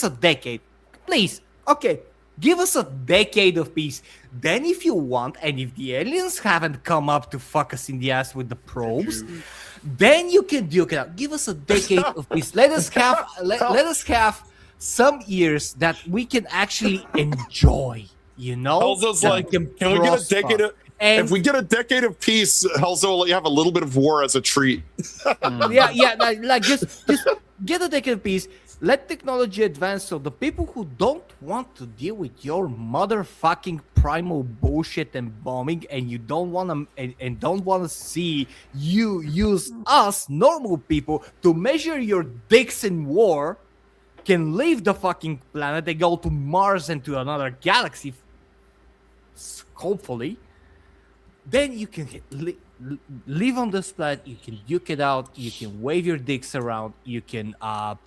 a decade, please. Okay, give us a decade of peace. Then, if you want, and if the aliens haven't come up to fuck us in the ass with the probes, then you can duke it out. Give us a decade of peace. Let us have some years that we can actually enjoy. You know, Helzo's that like, we can we get a prosper. decade of? And If we get a decade of peace, Helzo will let you have a little bit of war as a treat. like just get a decade of peace. Let technology advance so the people who don't want to deal with your motherfucking primal bullshit and bombing, and you don't want to and don't want to see you use us normal people to measure your dicks in war, can leave the fucking planet and go to Mars and to another galaxy, hopefully. Then you can live on this planet. You can duke it out. You can wave your dicks around. You can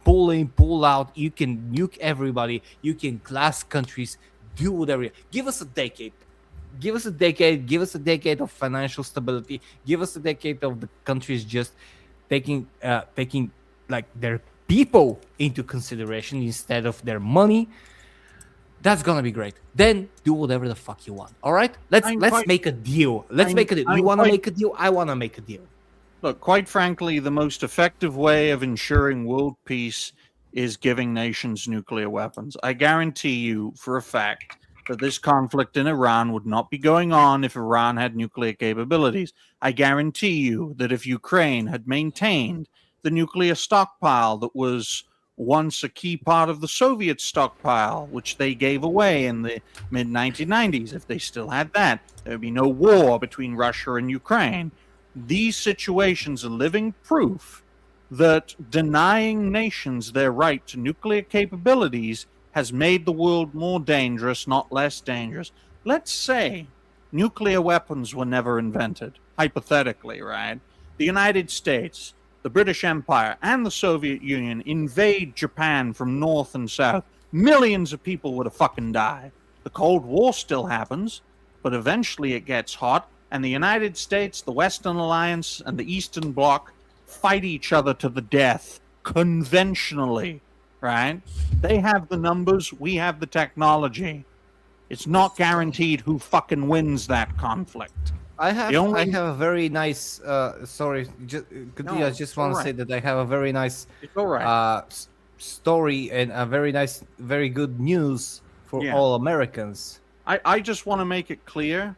pull in, pull out. You can nuke everybody. You can class countries. Do whatever. Give us a decade. Give us a decade. Give us a decade of financial stability. Give us a decade of the countries just taking like their people into consideration instead of their money. That's gonna be great. Then do whatever the fuck you want. All right, let's make a deal. Let's make a deal. You want to make a deal? I want to make a deal. Look, quite frankly, the most effective way of ensuring world peace is giving nations nuclear weapons. I guarantee you for a fact that this conflict in Iran would not be going on if Iran had nuclear capabilities. I guarantee you that if Ukraine had maintained the nuclear stockpile that was once a key part of the Soviet stockpile, which they gave away in the mid-1990s, if they still had that, there would be no war between Russia and Ukraine. These situations are living proof that denying nations their right to nuclear capabilities has made the world more dangerous, not less dangerous. Let's say nuclear weapons were never invented, hypothetically, right? The United States, the British Empire, and the Soviet Union invade Japan from north and south. Millions of people would have fucking died. The Cold War still happens, but eventually it gets hot, and the United States, the Western Alliance, and the Eastern Bloc fight each other to the death, conventionally, right? They have the numbers, we have the technology. It's not guaranteed who fucking wins that conflict. I have a very nice sorry, No, I just want to say that I have a very nice It's all right. story and a very good news for Yeah. all Americans. I just want to make it clear,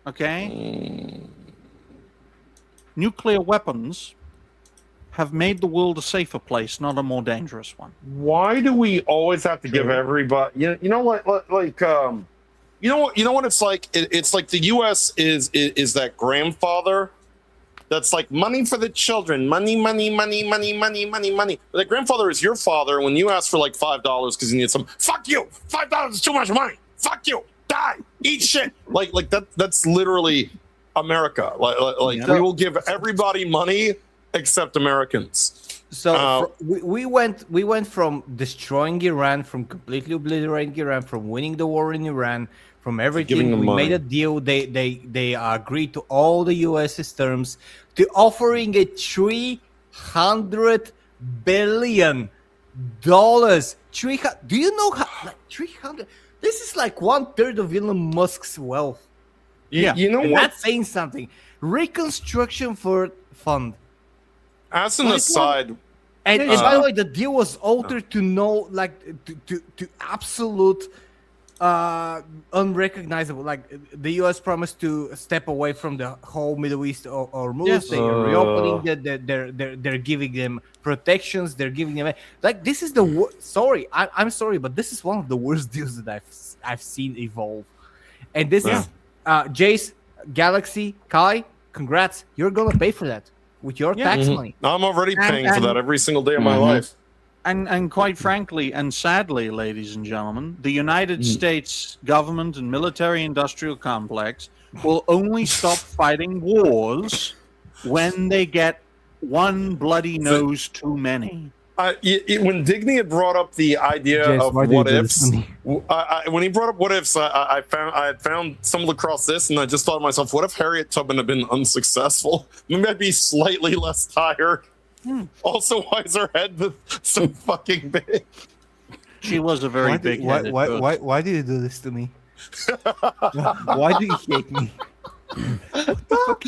okay? Nuclear weapons have made the world a safer place, not a more dangerous one. Why do we always have to give everybody? You know what? Like you know what it's like. It's like the U.S. is that grandfather that's like money for the children, money. But that grandfather is your father when you ask for like $5 because you need some. Fuck you! $5 is too much money. Fuck you! Die! Eat shit! Like that. That's literally America. Like we will give everybody money except Americans. So we went from destroying Iran, from completely obliterating Iran, from winning the war in Iran, from Giving everything. them We money. made a deal. They agreed to all the U.S.'s terms, to offering a $300 billion. Do you know how? Like 300. This is like 1/3 of Elon Musk's wealth. You know And what? that's saying something. Reconstruction fund. As an aside, And by the way, the deal was altered to no, like to absolute unrecognizable. Like the U.S. promised to step away from the whole Middle East or move. Yes. They are reopening. They're giving them protections. They're giving them like this is the sorry. I'm sorry, but this is one of the worst deals that I've seen evolve. And this is Jace, Galaxy, Kai. Congrats! You're gonna pay for that with your tax money. I'm already paying for that every single day of my life. And quite frankly, and sadly, ladies and gentlemen, the United States government and military-industrial complex will only stop fighting wars when they get one bloody nose too many. When Digny had brought up the idea Jess, of why do you what do this ifs, to me? when he brought up what ifs, I had found stumbled across this, and I just thought to myself, what if Harriet Tubman had been unsuccessful? Maybe I'd be slightly less tired. Also, why is her head so fucking big? She was a very big headed. Why do you do this to me? Why do you hate me? What the fuck?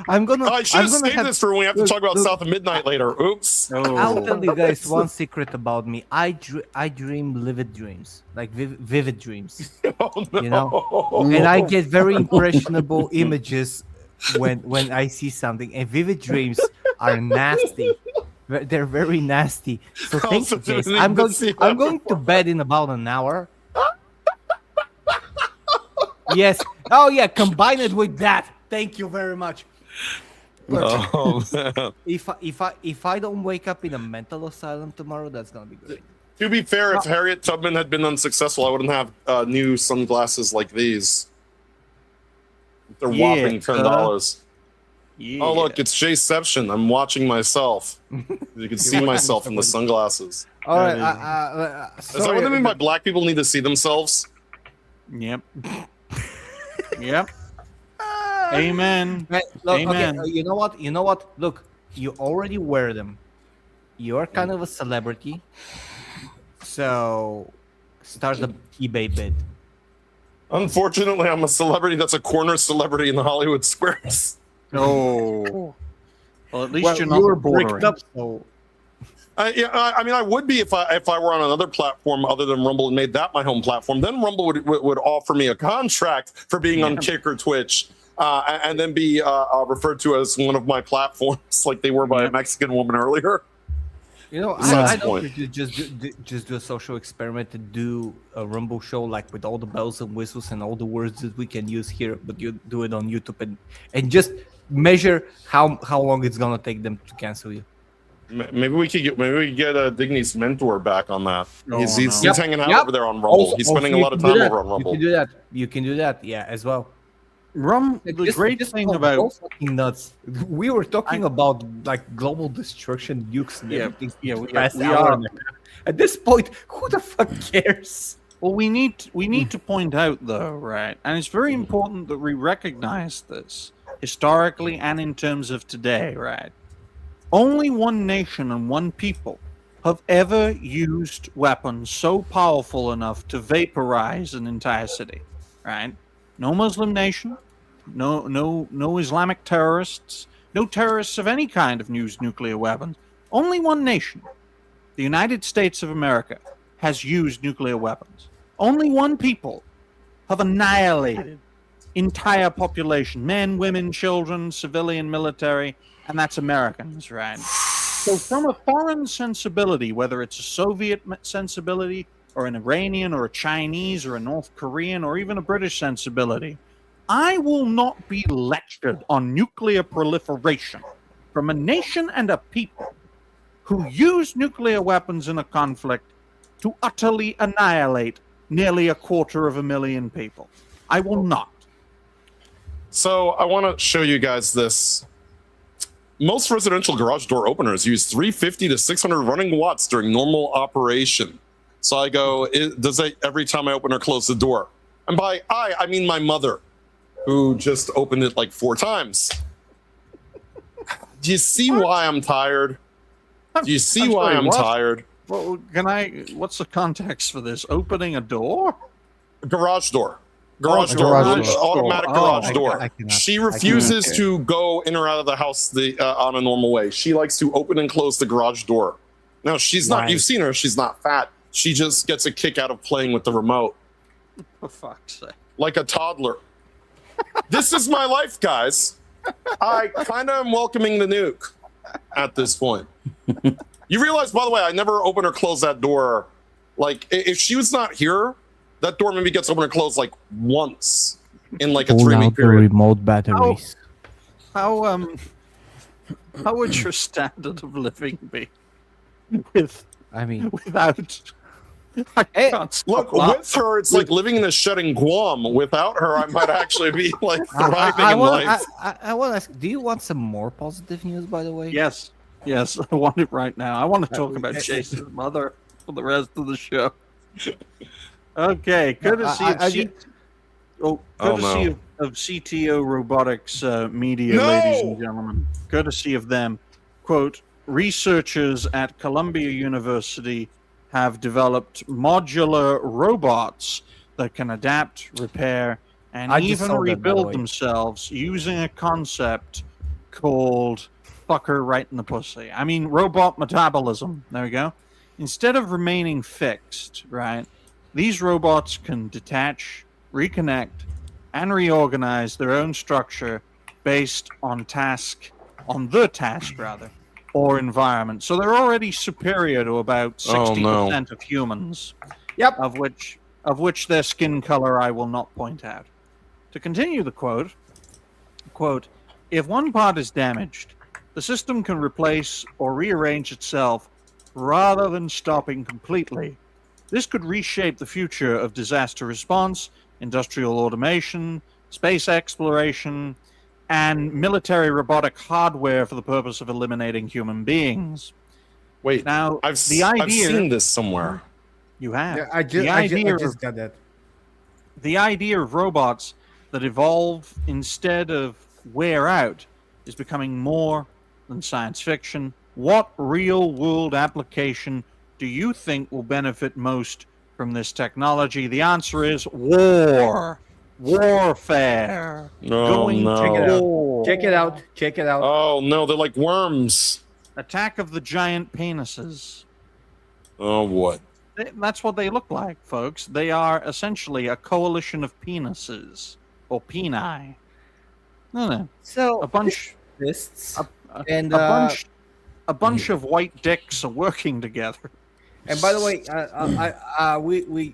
I should have saved this for when we have to talk about South of Midnight later. Oops. I'll tell you guys one secret about me. I dream vivid dreams, like vivid dreams. Oh, no. You know, and I get very impressionable images when I see something. And vivid dreams are nasty. They're very nasty. So thank you, guys. I'm going to bed in about an hour. Yes. Oh yeah. Combine it with that. Thank you very much. Oh, man. If I don't wake up in a mental asylum tomorrow, that's gonna be great. To be fair, if Harriet Tubman had been unsuccessful, I wouldn't have new sunglasses like these. They're whopping $10. Yeah. Oh look, it's Jayception. I'm watching myself. You can see myself in the sunglasses. All right. Is that what I mean by black people need to see themselves? Yep. Yep. Amen. Look, Amen. okay, you know what? Look, you already wear them. You're kind of a celebrity. So start the eBay bid. Unfortunately, I'm a celebrity that's a corner celebrity in the Hollywood Squares. Oh. Well, at least you're not bordering. Up, so I mean, I would be if I were on another platform other than Rumble and made that my home platform. Then Rumble would offer me a contract for being on Kick or Twitch, and then be referred to as one of my platforms, like they were by a Mexican woman earlier. you know, I don't think you just do a social experiment and do a Rumble show like with all the bells and whistles and all the words that we can use here, but you do it on YouTube and just measure how long it's gonna take them to cancel you. Maybe we could get Digny's mentor back on that. Oh, He's no. hanging out over there on Rumble. He's spending a lot of time over on Rumble. You can do that, yeah, as well. The great thing about fucking nuts. We were talking about like global destruction, nukes, and everything. we hour are. and a half. At this point, who the fuck cares? Well, we need to point out though, right? And it's very important that we recognize this historically and in terms of today, right? Only one nation and one people have ever used weapons so powerful enough to vaporize an entire city, right? No Muslim nation, no Islamic terrorists, no terrorists of any kind have used nuclear weapons. Only one nation, the United States of America, has used nuclear weapons. Only one people have annihilated entire population, men, women, children, civilian, military, and that's Americans, right? So from a foreign sensibility, whether it's a Soviet sensibility or an Iranian or a Chinese or a North Korean or even a British sensibility, I will not be lectured on nuclear proliferation from a nation and a people who use nuclear weapons in a conflict to utterly annihilate nearly 250,000 people. I will not. So I want to show you guys this. Most residential garage door openers use 350 to 600 running watts during normal operation. So I go, does that every time I open or close the door? And by I mean my mother, who just opened it like 4 times. Do you see why I'm tired? Do you see why I'm tired? Well, what's the context for this? Opening a door? Garage door. Garage door. Automatic garage door. I cannot. She refuses to go in or out of the house on a normal way. She likes to open and close the garage door. Now, she's not, you've seen her, she's not fat. She just gets a kick out of playing with the remote. For fuck's sake. like a toddler. This is my life, guys. I kind of am welcoming the nuke at this point. You realize, by the way, I never open or close that door. Like, if she was not here, that door maybe gets open or closed like once in like a Pull 3-week out the period. remote batteries. How would your standard of living be I mean, without? I can't stop Look, laughing. with her, it's like living in a shed in Guam. Without her, I might actually be like thriving in life. I want to ask, do you want some more positive news, by the way? Yes, I want it right now. I want to talk about Jason's mother for the rest of the show. Okay, courtesy Oh, courtesy of CTO Robotics Media, No! ladies and gentlemen. Courtesy of them. Quote, researchers at Columbia University have developed modular robots that can adapt, repair, and I just even saw that, by the rebuild way. themselves using a concept called fucker right in the pussy. I mean, robot metabolism. There we go. Instead of remaining fixed, right, these robots can detach, reconnect, and reorganize their own structure based on the task, or environment. So they're already superior to about 60% of humans. Yep. Of which their skin color I will not point out. To continue the quote, if one part is damaged, the system can replace or rearrange itself rather than stopping completely. This could reshape the future of disaster response, industrial automation, space exploration, and military robotic hardware for the purpose of eliminating human beings. Wait, Now, I've idea seen this somewhere. you have Yeah, I the idea just got that. the idea of robots that evolve instead of wear out is becoming more than science fiction. What real-world application do you think will benefit most from this technology? The answer is war. Warfare. Oh, Going no. to war. Check it out. Check it out. Oh no, they're like worms. Attack of the giant penises. Oh what? That's what they look like, folks. They are essentially a coalition of penises. Or peni. No. So A bunch... exists, A, and a bunch of white dicks are working together. and by the way,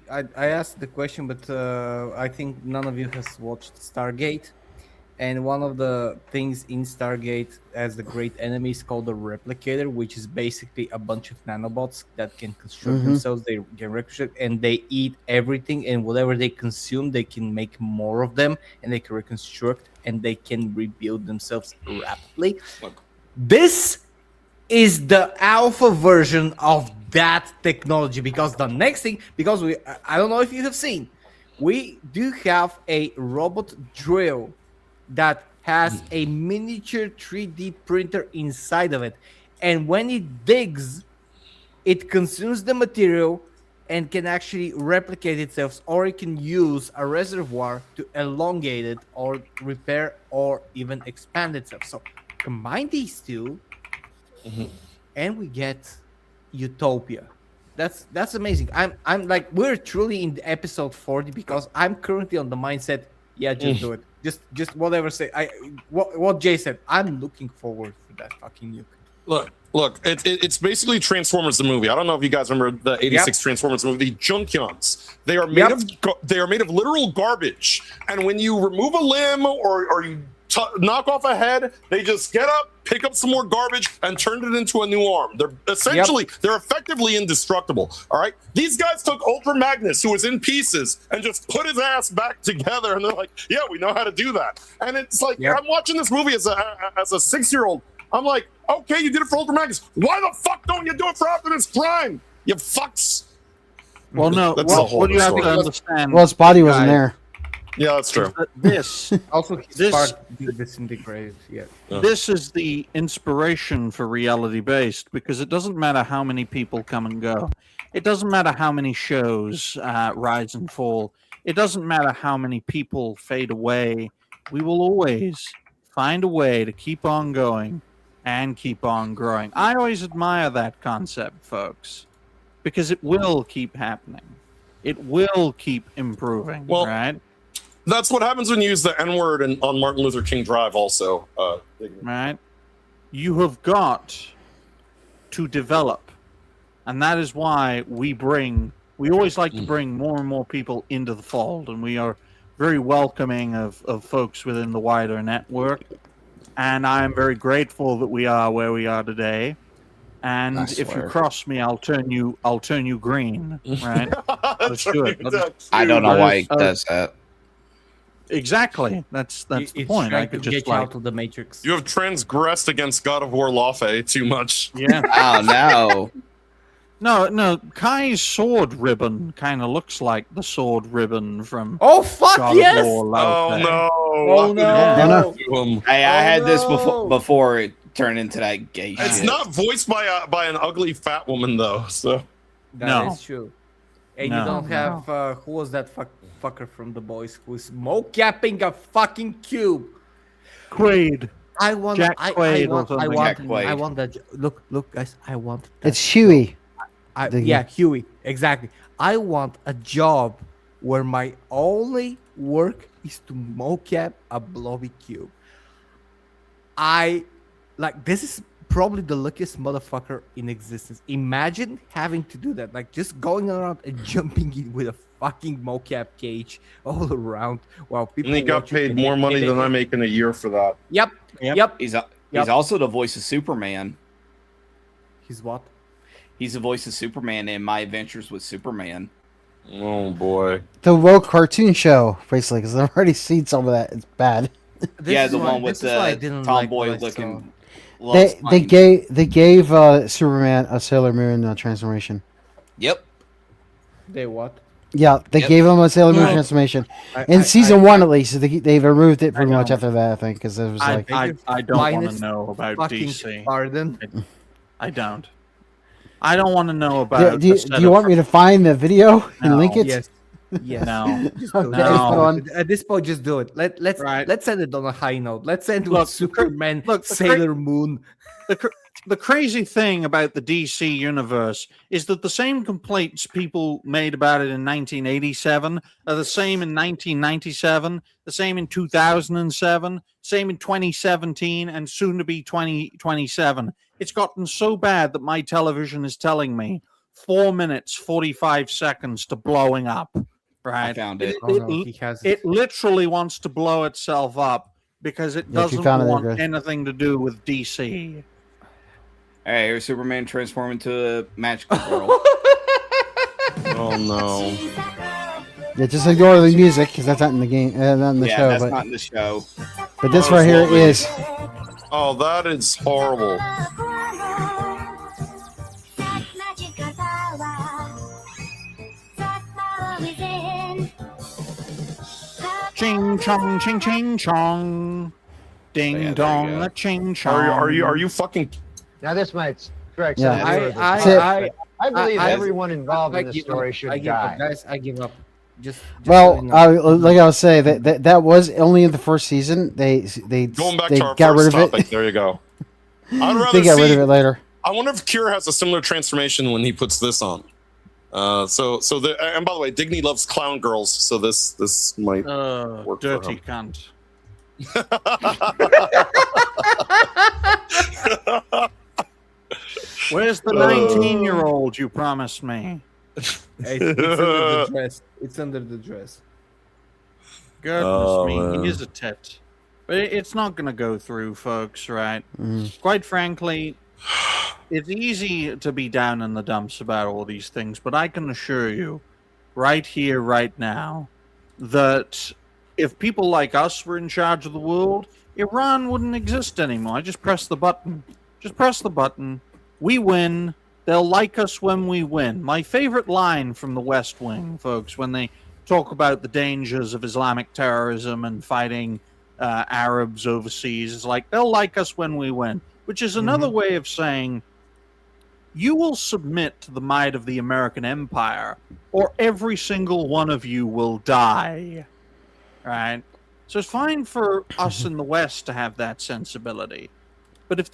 I asked the question, but I think none of you has watched Stargate. And one of the things in Stargate as the great enemy is called the Replicator, which is basically a bunch of nanobots that can construct themselves. They can reconstruct, and they eat everything, and whatever they consume, they can make more of them, and they can reconstruct, and they can rebuild themselves rapidly. This is the alpha version of that technology, because the next thing, because I don't know if you have seen, we do have a robot drill that has a miniature 3D printer inside of it, and when it digs, it consumes the material and can actually replicate itself, or it can use a reservoir to elongate it or repair or even expand itself. So combine these two and we get utopia. That's amazing. I'm like, we're truly in the episode 40, because I'm currently on the mindset, just do it. Just whatever say. What Jay said. I'm looking forward for that fucking nuke. Look, it's basically Transformers the movie. I don't know if you guys remember the '86 Transformers movie, the Junkyons. They are made of literal garbage, and when you remove a limb or you knock off a head, they just get up, pick up some more garbage, and turn it into a new arm. They're essentially, they're effectively indestructible. All right, these guys took Ultra Magnus, who was in pieces, and just put his ass back together, and they're like, "Yeah, we know how to do that." And it's like, I'm watching this movie as a 6-year-old. I'm like, okay, you did it for Ultra Magnus. Why the fuck don't you do it for Optimus Prime? You fucks. Well, no. What you have to understand. Well, his body wasn't there. Yeah, that's true. This Also, his part disintegrated. This is the inspiration for reality based, because it doesn't matter how many people come and go. It doesn't matter how many shows rise and fall. It doesn't matter how many people fade away. We will always find a way to keep on going and keep on growing. I always admire that concept, folks, because it will keep happening. It will keep improving, Well, right? That's what happens when you use the N-word on Martin Luther King Drive also. Right? You have got to develop. And that is why we always like to bring more and more people into the fold, and we are very welcoming of folks within the wider network. And I am very grateful that we are where we are today. And if you cross me, I'll turn you green. Right? Let's do it. I don't know why he does that. Exactly. That's the It's point. I trying could to just get you out of the Matrix. You have transgressed against God of War Lafe too much. yeah. Oh no. No. Kai's sword ribbon kind of looks like the sword ribbon from Oh fuck God yes! of War. Oh Lafe. no! Oh, no. Yeah. Hey, I had this no. before it turned into that gay It's shit. not voiced by an ugly fat woman though. So That is No. true. And No. you don't have who was that fucker from The Boys who's mocapping a fucking cube? Quaid. I want. Jack I Quaid or want. I something. want. Jack Quaid. I want that. Look, guys. I want. That It's Huey. yeah, Huey. Exactly. I want a job where my only work is to mocap a blobby cube. This is probably the luckiest motherfucker in existence. Imagine having to do that, like just going around and jumping in with a fucking mocap cage all around while people. and he got watch you paid and more they- money they- than I make in a year for that. Yep. Yep. Yep. He's also the voice of Superman. He's what? He's the voice of Superman in My Adventures with Superman. Oh boy. The woke cartoon show, basically, because I've already seen some of that. It's bad. Yeah, the one with the tomboy looking. They gave Superman a Sailor Moon transformation. Yep. They what? Yeah, they Yep. gave him a Sailor Moon No. transformation in season one, at least. They removed it pretty much know. after that, I think, because it was I- like I don't want Minus to know about Fucking DC. pardon. I don't. I don't want to know about. Do you want me to find the video and No. link it? Yes. Yes. No. Just do it. Okay, Just hold do on. it. At this point, just do it. Let's Right. let's end it on a high note. Let's end Look, with Superman, look, the Sailor Moon. The crazy thing about the DC universe is that the same complaints people made about it in 1987 are the same in 1997, the same in 2007, same in 2017, and soon to be 2027. It's gotten so bad that my television is telling me 4 minutes 45 seconds to blowing up. I Right? found it. Oh, no, he has It literally wants to blow itself up because it Yeah, if you doesn't found it, want you're good. anything to do with DC. Hey, here's Superman transform into a magical girl. Oh no. Yeah, just ignore the music because that's not in the game, not in the Yeah, show. that's But, not in the show. but this Oh, right here lovely. is. Oh, that is horrible. Ching chong, ching ching chong, ding Yeah, there you dong, go. a ching chong. Are you fucking? Now this makes correct. Yeah. sense. I I believe I- everyone involved in this give story up. should I give die. up, guys. I give up. Just Well, so you know. like I was saying, that was only in the first season. They Going back they to our got rid first of topic. it. There you go. I'd They rather got rid see. of it later. I wonder if Cure has a similar transformation when he puts this on. And by the way, Digny loves clown girls, so this might. Work for Dirty him. cunt. Where's the 19-year-old you promised me? It's under the dress. It's under the dress. Goodness Oh, me, man. he is a tit. But it's not going to go through, folks, right? Mm. Quite frankly, it's easy to be down in the dumps about all these things, but I can assure you, right here, right now, that if people like us were in charge of the world, Iran wouldn't exist anymore. I just press the button. Just press the button. We win. They'll like us when we win. My favorite line from the West Wing, folks, when they talk about the dangers of Islamic terrorism and fighting Arabs overseas, is like, they'll like us when we win, which is another way of saying you will submit to the might of the American empire or every single one of you will die. Right? So it's fine for us in the West to have that sensibility. But if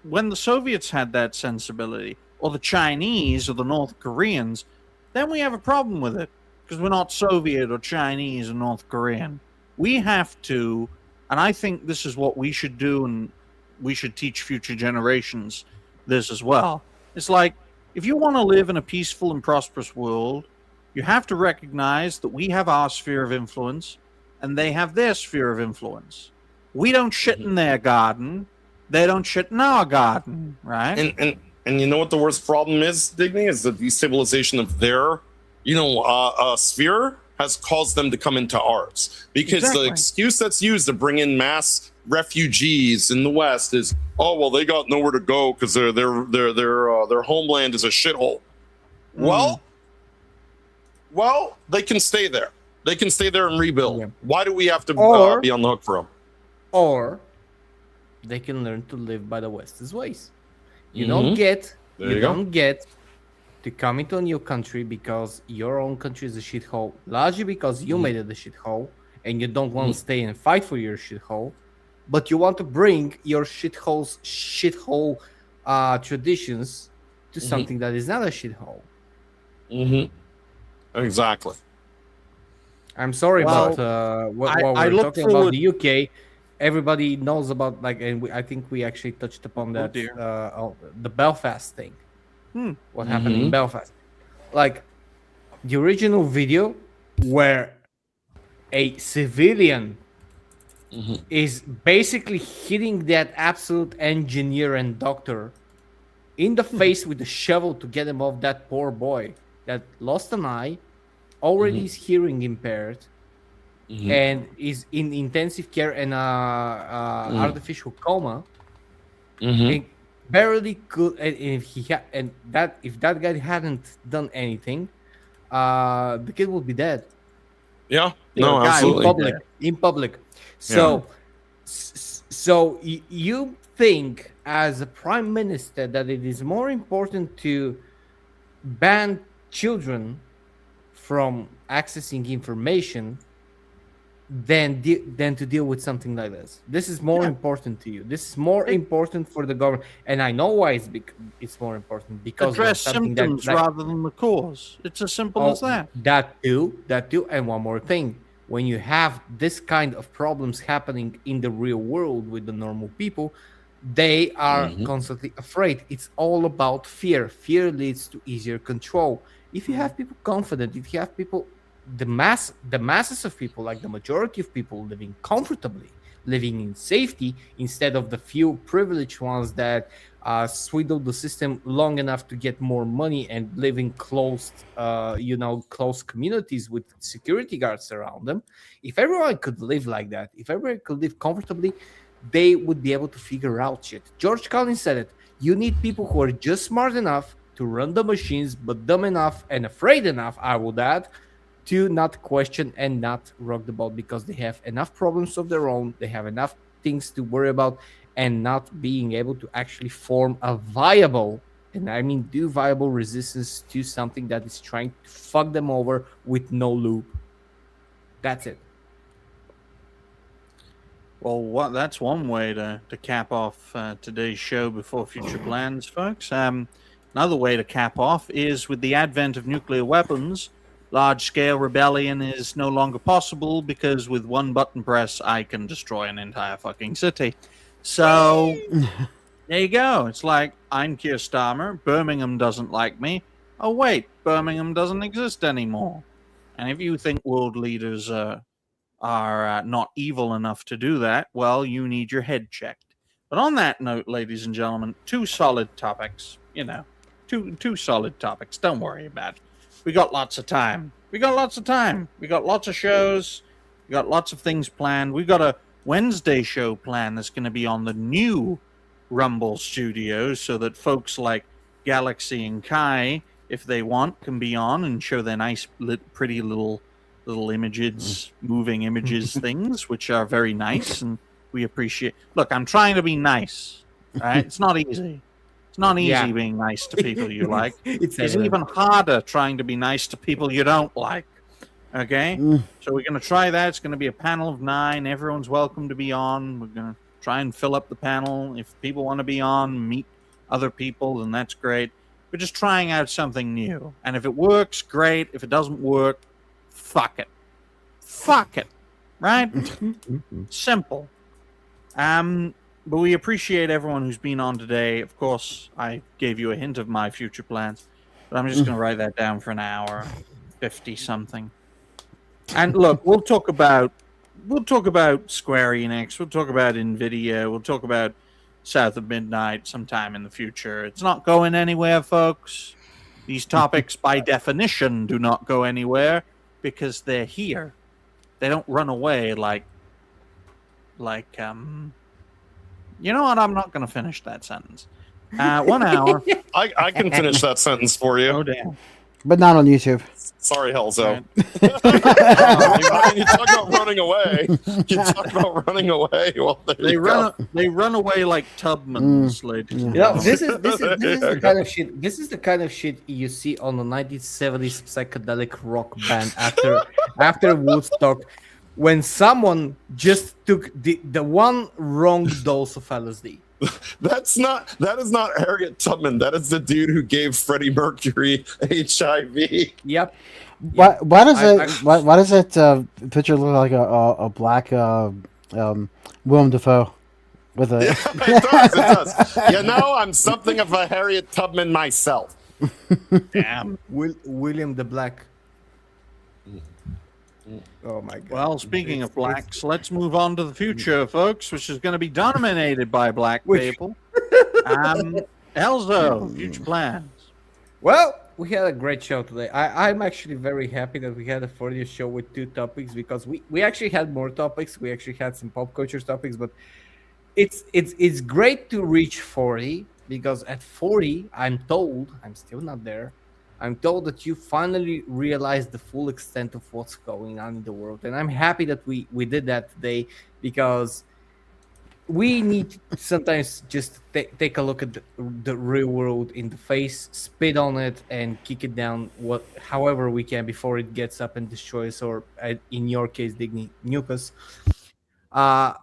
when the Soviets had that sensibility, or the Chinese or the North Koreans, then we have a problem with it because we're not Soviet or Chinese or North Korean. We have to, and I think this is what we should do, and we should teach future generations this as well. It's like, if you want to live in a peaceful and prosperous world, you have to recognize that we have our sphere of influence and they have their sphere of influence. We don't shit in their garden. They don't shit in our garden, right? And you know what the worst problem is, Digny, is the destabilization of their, sphere has caused them to come into ours. Because the excuse that's used to bring in mass refugees in the West is, oh well, they got nowhere to go because their homeland is a shithole. Well, they can stay there. They can stay there and rebuild. Yeah. Why do we have to be on the hook for them? Or they can learn to live by the West's ways. You don't get to come into a new country because your own country is a shithole, largely because you made it a shithole and you don't want to stay and fight for your shithole, but you want to bring your shithole traditions to something that is not a shithole. Exactly. I'm sorry about what I we're look talking forward- about the UK. Everybody knows about I think we actually touched upon that dear. the Belfast thing. What happened in Belfast? Like the original video where a civilian is basically hitting that absolute engineer and doctor in the face with a shovel to get him off that poor boy that lost an eye, already is hearing impaired, and is in intensive care and artificial coma. And barely could, and if that guy hadn't done anything, the kid would be dead. Yeah. Yeah, No, guy, absolutely. In public. So, you think as a prime minister that it is more important to ban children from accessing information than to deal with something like this? This is more important to you. This is more important for the government, and I know why it's more important, because Address something symptoms rather than the cause. It's as simple as that. That too, and one more thing. When you have this kind of problems happening in the real world with the normal people, they are constantly afraid. It's all about fear. Fear leads to easier control. If you have people confident, if you have people, the masses of people, like the majority of people, living comfortably, living in safety, instead of the few privileged ones that swindle the system long enough to get more money and live in closed communities with security guards around them. If everyone could live like that, if everyone could live comfortably, they would be able to figure out shit. George Carlin said it. You need people who are just smart enough to run the machines, but dumb enough and afraid enough, I would add, to not question and not rock the boat, because they have enough problems of their own. They have enough things to worry about, and not being able to actually form a viable, and I mean do viable, resistance to something that is trying to fuck them over with no loop. That's it. Well, that's one way to cap off today's show before future plans, folks. Another way to cap off is with the advent of nuclear weapons, large-scale rebellion is no longer possible, because with one button press, I can destroy an entire fucking city. So, there you go. It's like, I'm Keir Starmer, Birmingham doesn't like me. Oh, wait, Birmingham doesn't exist anymore. And if you think world leaders are not evil enough to do that, well, you need your head checked. But on that note, ladies and gentlemen, two solid topics. Two solid topics. Don't worry about it. We got lots of time. We got lots of shows. We got lots of things planned. We got a Wednesday show planned that's going to be on the new Rumble Studios, so that folks like Galaxy and Kai, if they want, can be on and show their nice, pretty little images, moving images things, which are very nice, and we appreciate. Look, I'm trying to be nice. All right, it's not easy. It's not easy being nice to people you like. It's even harder trying to be nice to people you don't like. Okay? So we're going to try that. It's going to be a panel of 9. Everyone's welcome to be on. We're going to try and fill up the panel. If people want to be on, meet other people, then that's great. We're just trying out something new. And if it works, great. If it doesn't work, fuck it. Fuck it. Right? Simple. But we appreciate everyone who's been on today. Of course, I gave you a hint of my future plans, but I'm just going to write that down for an hour, 50 something. And look, we'll talk about Square Enix, we'll talk about Nvidia, we'll talk about South of Midnight sometime in the future. It's not going anywhere, folks. These topics, by definition, do not go anywhere because they're here. They don't run away like you know what? I'm not going to finish that sentence. 1 hour. I can finish that sentence for you. Oh, damn. But not on YouTube. Sorry, Helzo. Right. You talk about running away. You talk about running away. Well, They run away like Tubmans, ladies. and You know, gentlemen. this is the kind of shit. This is the kind of shit you see on the 1970s psychedelic rock band after Woodstock, when someone just took the one wrong dose of LSD. that is not Harriet Tubman. That is the dude who gave Freddie Mercury HIV. Yep. Why does that picture look like a black Willem Dafoe with a? Yeah, it does. You know, I'm something of a Harriet Tubman myself. Damn. William the Black. Oh my god. Well, speaking of blacks, let's move on to the future, folks, which is going to be dominated by black people. Elzo, future plans. Well, we had a great show today. I'm actually very happy that we had a 40th show with 2 topics, because we actually had more topics. We actually had some pop culture topics, but it's great to reach 40, because at 40, I'm told, I'm still not there, I'm told that you finally realize the full extent of what's going on in the world. And I'm happy that we did that today, because we need to sometimes just take a look at the real world in the face, spit on it, and kick it down however we can before it gets up and destroys, or in your case, Digny, nuke us.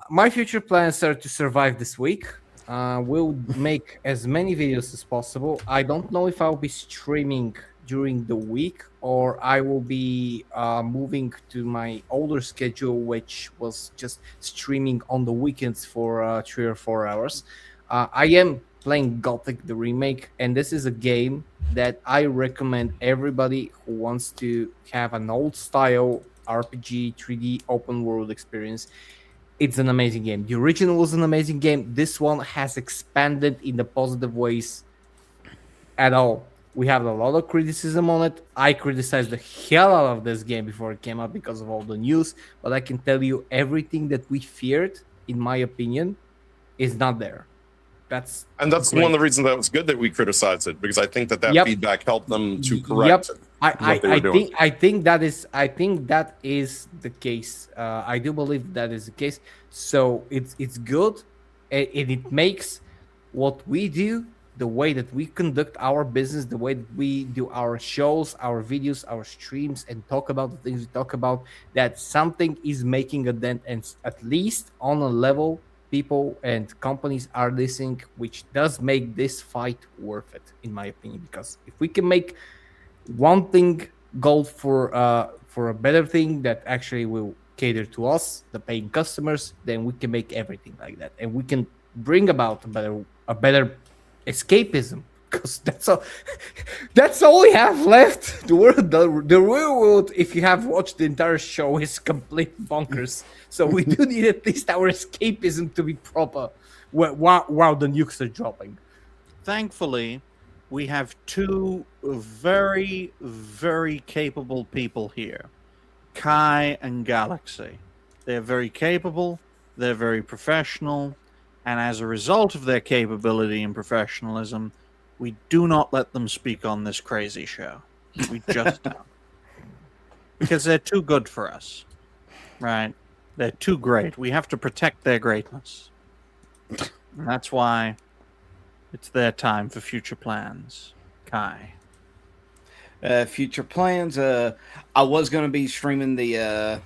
My future plans are to survive this week. We'll make as many videos as possible. I don't know if I'll be streaming during the week, or I will be moving to my older schedule, which was just streaming on the weekends for 3 or 4 hours. I am playing Gothic, the remake, and this is a game that I recommend everybody who wants to have an old style RPG 3D open world experience. It's an amazing game. The original was an amazing game. This one has expanded in the positive ways at all. We have a lot of criticism on it. I criticized the hell out of this game before it came out because of all the news, but I can tell you everything that we feared, in my opinion, is not there. That's one of the reasons that it was good that we criticized it, because I think that feedback helped them to correct it. I think that is the case. I do believe that is the case. So it's good, and it makes what we do, the way that we conduct our business, the way that we do our shows, our videos, our streams, and talk about the things we talk about, that something is making a dent, and at least on a level, people and companies are listening, which does make this fight worth it, in my opinion. Because if we can make one thing go for a better thing that actually will cater to us, the paying customers, then we can make everything like that, and we can bring about a better escapism, because that's all we have left. The real world, if you have watched the entire show, is complete bonkers. So we do need at least our escapism to be proper while the nukes are dropping. Thankfully, we have 2 very, very capable people here, Kai and Galaxy. They're very capable, they're very professional, and as a result of their capability and professionalism, we do not let them speak on this crazy show. We just don't. Because they're too good for us, right? They're too great. We have to protect their greatness. And that's why it's their time for future plans. Kai. Future plans. I was going to be streaming the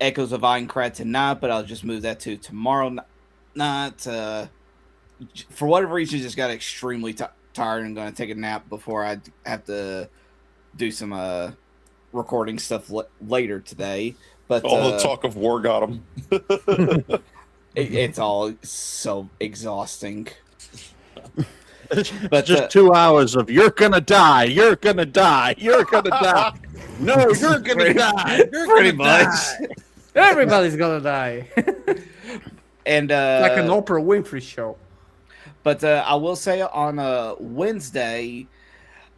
Echoes of Aincrad tonight, but I'll just move that to tomorrow night. For whatever reason, just got extremely tired and going to take a nap before I have to do some recording stuff later today. But all the talk of war got him. it's all so exhausting. But just 2 hours of you're gonna die, you're gonna die, you're gonna die. No, you're gonna die. You're Pretty gonna much. die. Everybody's gonna die. And Like an Oprah Winfrey show. But I will say on Wednesday,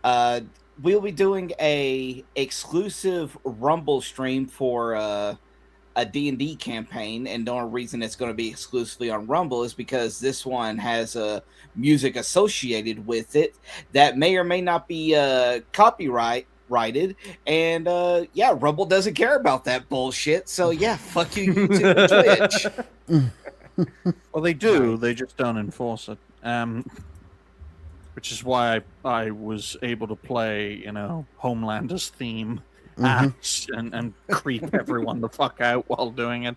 we'll be doing a exclusive Rumble stream for a D&D campaign, and the only reason it's going to be exclusively on Rumble is because this one has music associated with it that may or may not be copyrighted, and yeah, Rumble doesn't care about that bullshit. So yeah, fuck you, YouTube and Twitch. Well, they do. They just don't enforce it. Which is why I was able to play, Homelander's theme and creep everyone the fuck out while doing it.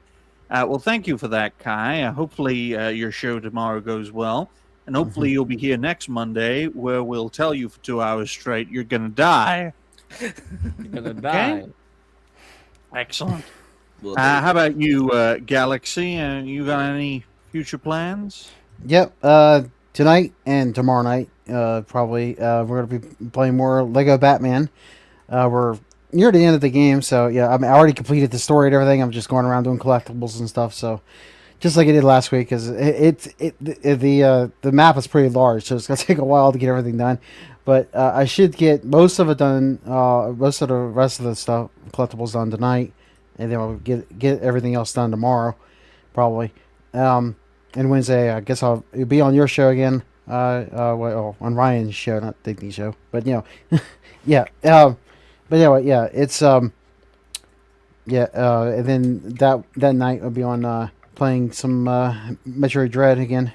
Well, thank you for that, Kai. Hopefully your show tomorrow goes well, and hopefully you'll be here next Monday where we'll tell you for 2 hours straight you're gonna die. You're gonna die. Excellent. How about you, Galaxy? You got any future plans? Yep. Tonight and tomorrow night, probably we're gonna be playing more Lego Batman. We're near the end of the game, so yeah, I already completed the story and everything. I'm just going around doing collectibles and stuff. So just like I did last week, because the map is pretty large, so it's gonna take a while to get everything done. But I should get most of it done, most of the rest of the stuff collectibles done tonight, and then we'll get everything else done tomorrow, probably. And Wednesday, I guess I'll be on your show again. On Ryan's show, not Digny's show, but yeah. But anyway, yeah, it's and then that night I'll be on playing some Metroid Dread again.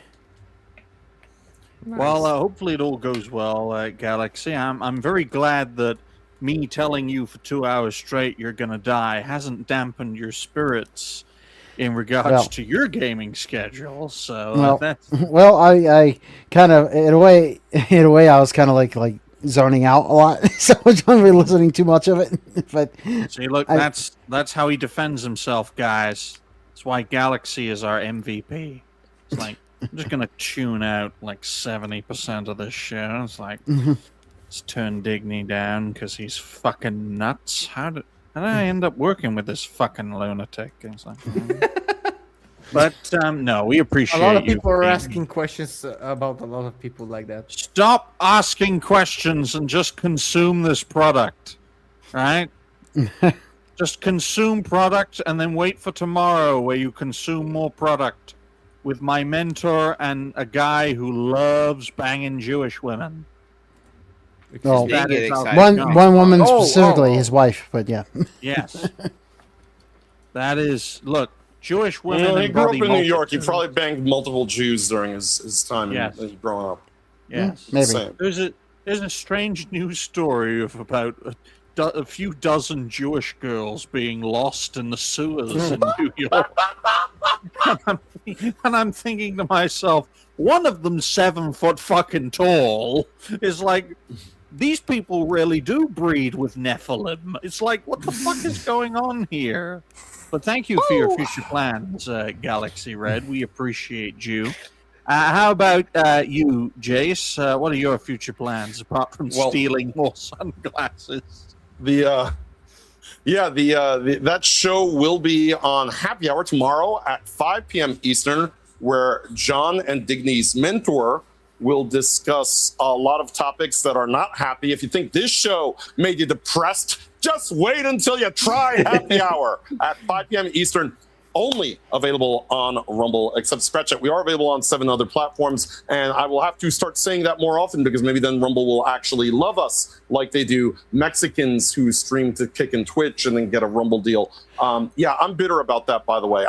Nice. Well, hopefully it all goes well, Galaxy. I'm very glad that me telling you for 2 hours straight you're gonna die hasn't dampened your spirits in regards to your gaming schedule. So that's I kind of in a way I was kind of like zoning out a lot, so I was not really listening too much of it. But see, look, that's how he defends himself, guys. That's why Galaxy is our MVP. It's like I'm just gonna tune out like 70% of this show. It's like let's turn Digny down because he's fucking nuts. How did I end up working with this fucking lunatic? It's like, but no, we appreciate a lot of you people are being- asking questions about a lot of people like that. Stop asking questions and just consume this product, right? Just consume product and then wait for tomorrow where you consume more product with my mentor and a guy who loves banging Jewish women. Oh, They get excited. one woman Oh, specifically, oh. his wife, but yeah. Yes. That is, look, Jewish Well, women. he grew up embody in New York. He multitude. probably banged multiple Jews during his time Yes. growing up. Yes. Maybe. Same. There's a strange news story of about a few dozen Jewish girls being lost in the sewers in New York. and I'm thinking to myself, one of them 7 foot fucking tall is like, these people really do breed with Nephilim. It's like, what the fuck is going on here? But thank you for your future plans, Galaxy Red. We appreciate you. How about you, Jace? What are your future plans apart from stealing more sunglasses? That show will be on Happy Hour tomorrow at 5 p.m. Eastern, where John and Digny's mentor will discuss a lot of topics that are not happy. If you think this show made you depressed, just wait until you try Happy Hour at 5 p.m. Eastern. Only available on Rumble, except Scratch It. We are available on 7 other platforms, and I will have to start saying that more often because maybe then Rumble will actually love us like they do Mexicans who stream to Kick and Twitch and then get a Rumble deal. I'm bitter about that, by the way.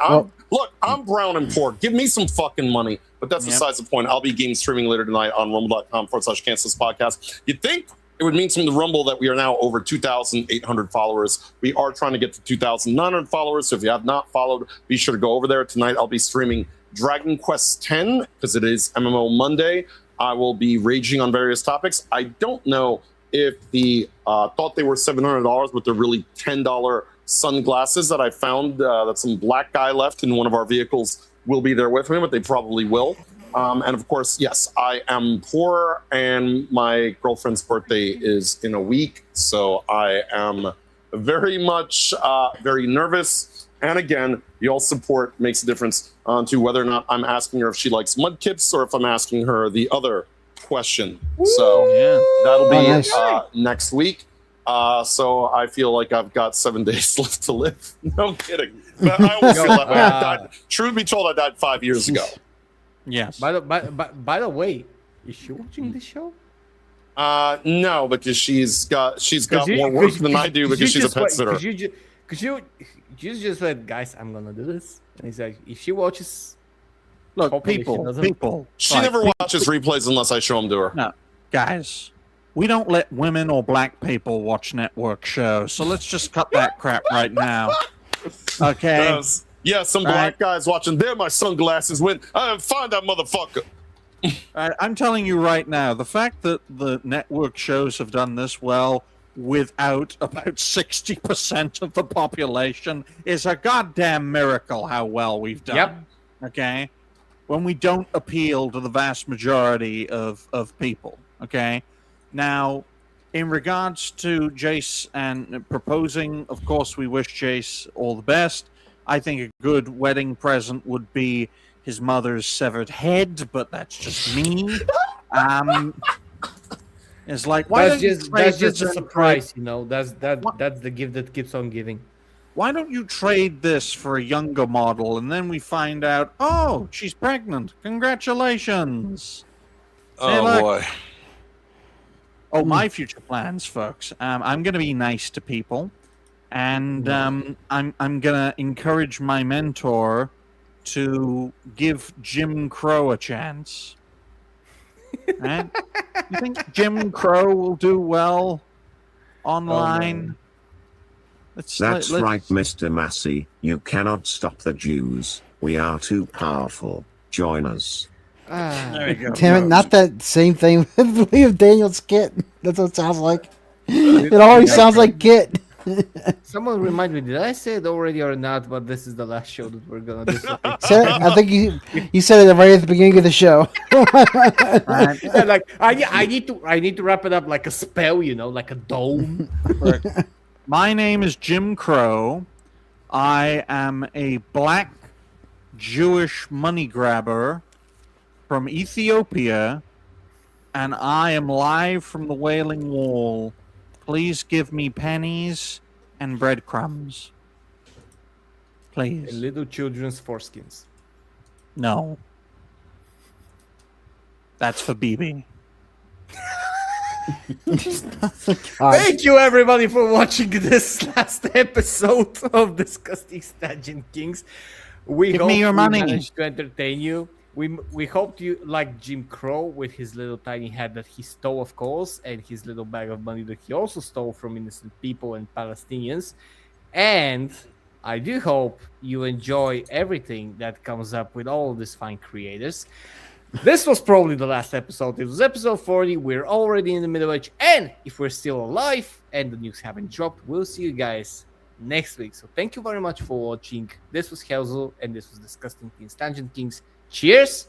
Look, I'm brown and poor. Give me some fucking money. But that's besides the point. I'll be game streaming later tonight on rumble.com/Kansas podcast. You'd think it would mean something to Rumble that we are now over 2,800 followers. We are trying to get to 2,900 followers. So if you have not followed, be sure to go over there. Tonight, I'll be streaming Dragon Quest X because it is MMO Monday. I will be raging on various topics. I don't know if the thought they were $700, but they're really $10 sunglasses that I found that some black guy left in one of our vehicles will be there with me, but they probably will. And of course, yes, I am poor, and my girlfriend's birthday is in a week, so I am very much very nervous. And again, your support makes a difference to whether or not I'm asking her if she likes mudkips or if I'm asking her the other question. So that'll be next week. So I feel like I've got 7 days left to live. No kidding. But I always feel that way. I died. Truth be told, I died 5 years ago. Yes. By the way, is she watching the show? No, because she's got more work than I do because she's a pet sitter. Because you just said, guys, I'm gonna do this, and he's like, if she watches, Look, hopefully people. She never watches replays unless I show them to her. No, guys, we don't let women or black people watch network shows, so let's just cut that crap right now. Okay. Yeah, some black guys watching. There, my sunglasses went. Find that motherfucker. I'm telling you right now, the fact that the network shows have done this well without about 60% of the population is a goddamn miracle how well we've done. Yep. Okay? When we don't appeal to the vast majority of people. Okay? Now, in regards to Jace and proposing, of course, we wish Jace all the best. I think a good wedding present would be his mother's severed head, but that's just me. It's like, why that's don't just you trade that's just this a surprise, you know. That's the gift that keeps on giving. Why don't you trade this for a younger model, and then we find out, oh, she's pregnant. Congratulations. Oh look. boy. Oh, my future plans, folks. I'm going to be nice to people, and I'm going to encourage my mentor to give Jim Crow a chance. Right? You think Jim Crow will do well online? That's right, Mr. Massey. You cannot stop the Jews. We are too powerful. Join us. There you go. Damn it, not that same thing with William Daniels Kit. That's what it sounds like. It always sounds like Kit. Someone remind me, did I say it already or not? But this is the last show that we're gonna do. I think you said it right at the beginning of the show. Yeah, like I need to wrap it up like a spell, you know, like a dome. My name is Jim Crow. I am a black Jewish money grabber from Ethiopia, and I am live from the Wailing Wall. Please give me pennies and breadcrumbs. Please. And little children's foreskins. No. That's for BB. Thank you everybody for watching this last episode of DiscussThing's Tangent Kings. We Give hope me your we money. managed to entertain you. We hope you like Jim Crow with his little tiny hat that he stole, of course, and his little bag of money that he also stole from innocent people and Palestinians. And I do hope you enjoy everything that comes up with all of these fine creators. This was probably the last episode. It was episode 40. We're already in the middle age. And if we're still alive and the news haven't dropped, we'll see you guys next week. So thank you very much for watching. This was Helzel, and this was DiscussThing's Tangent Kings. Cheers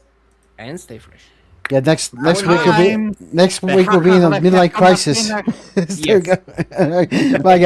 and stay fresh. Yeah, next week will be in a midlife crisis. There you go. Bye, guys.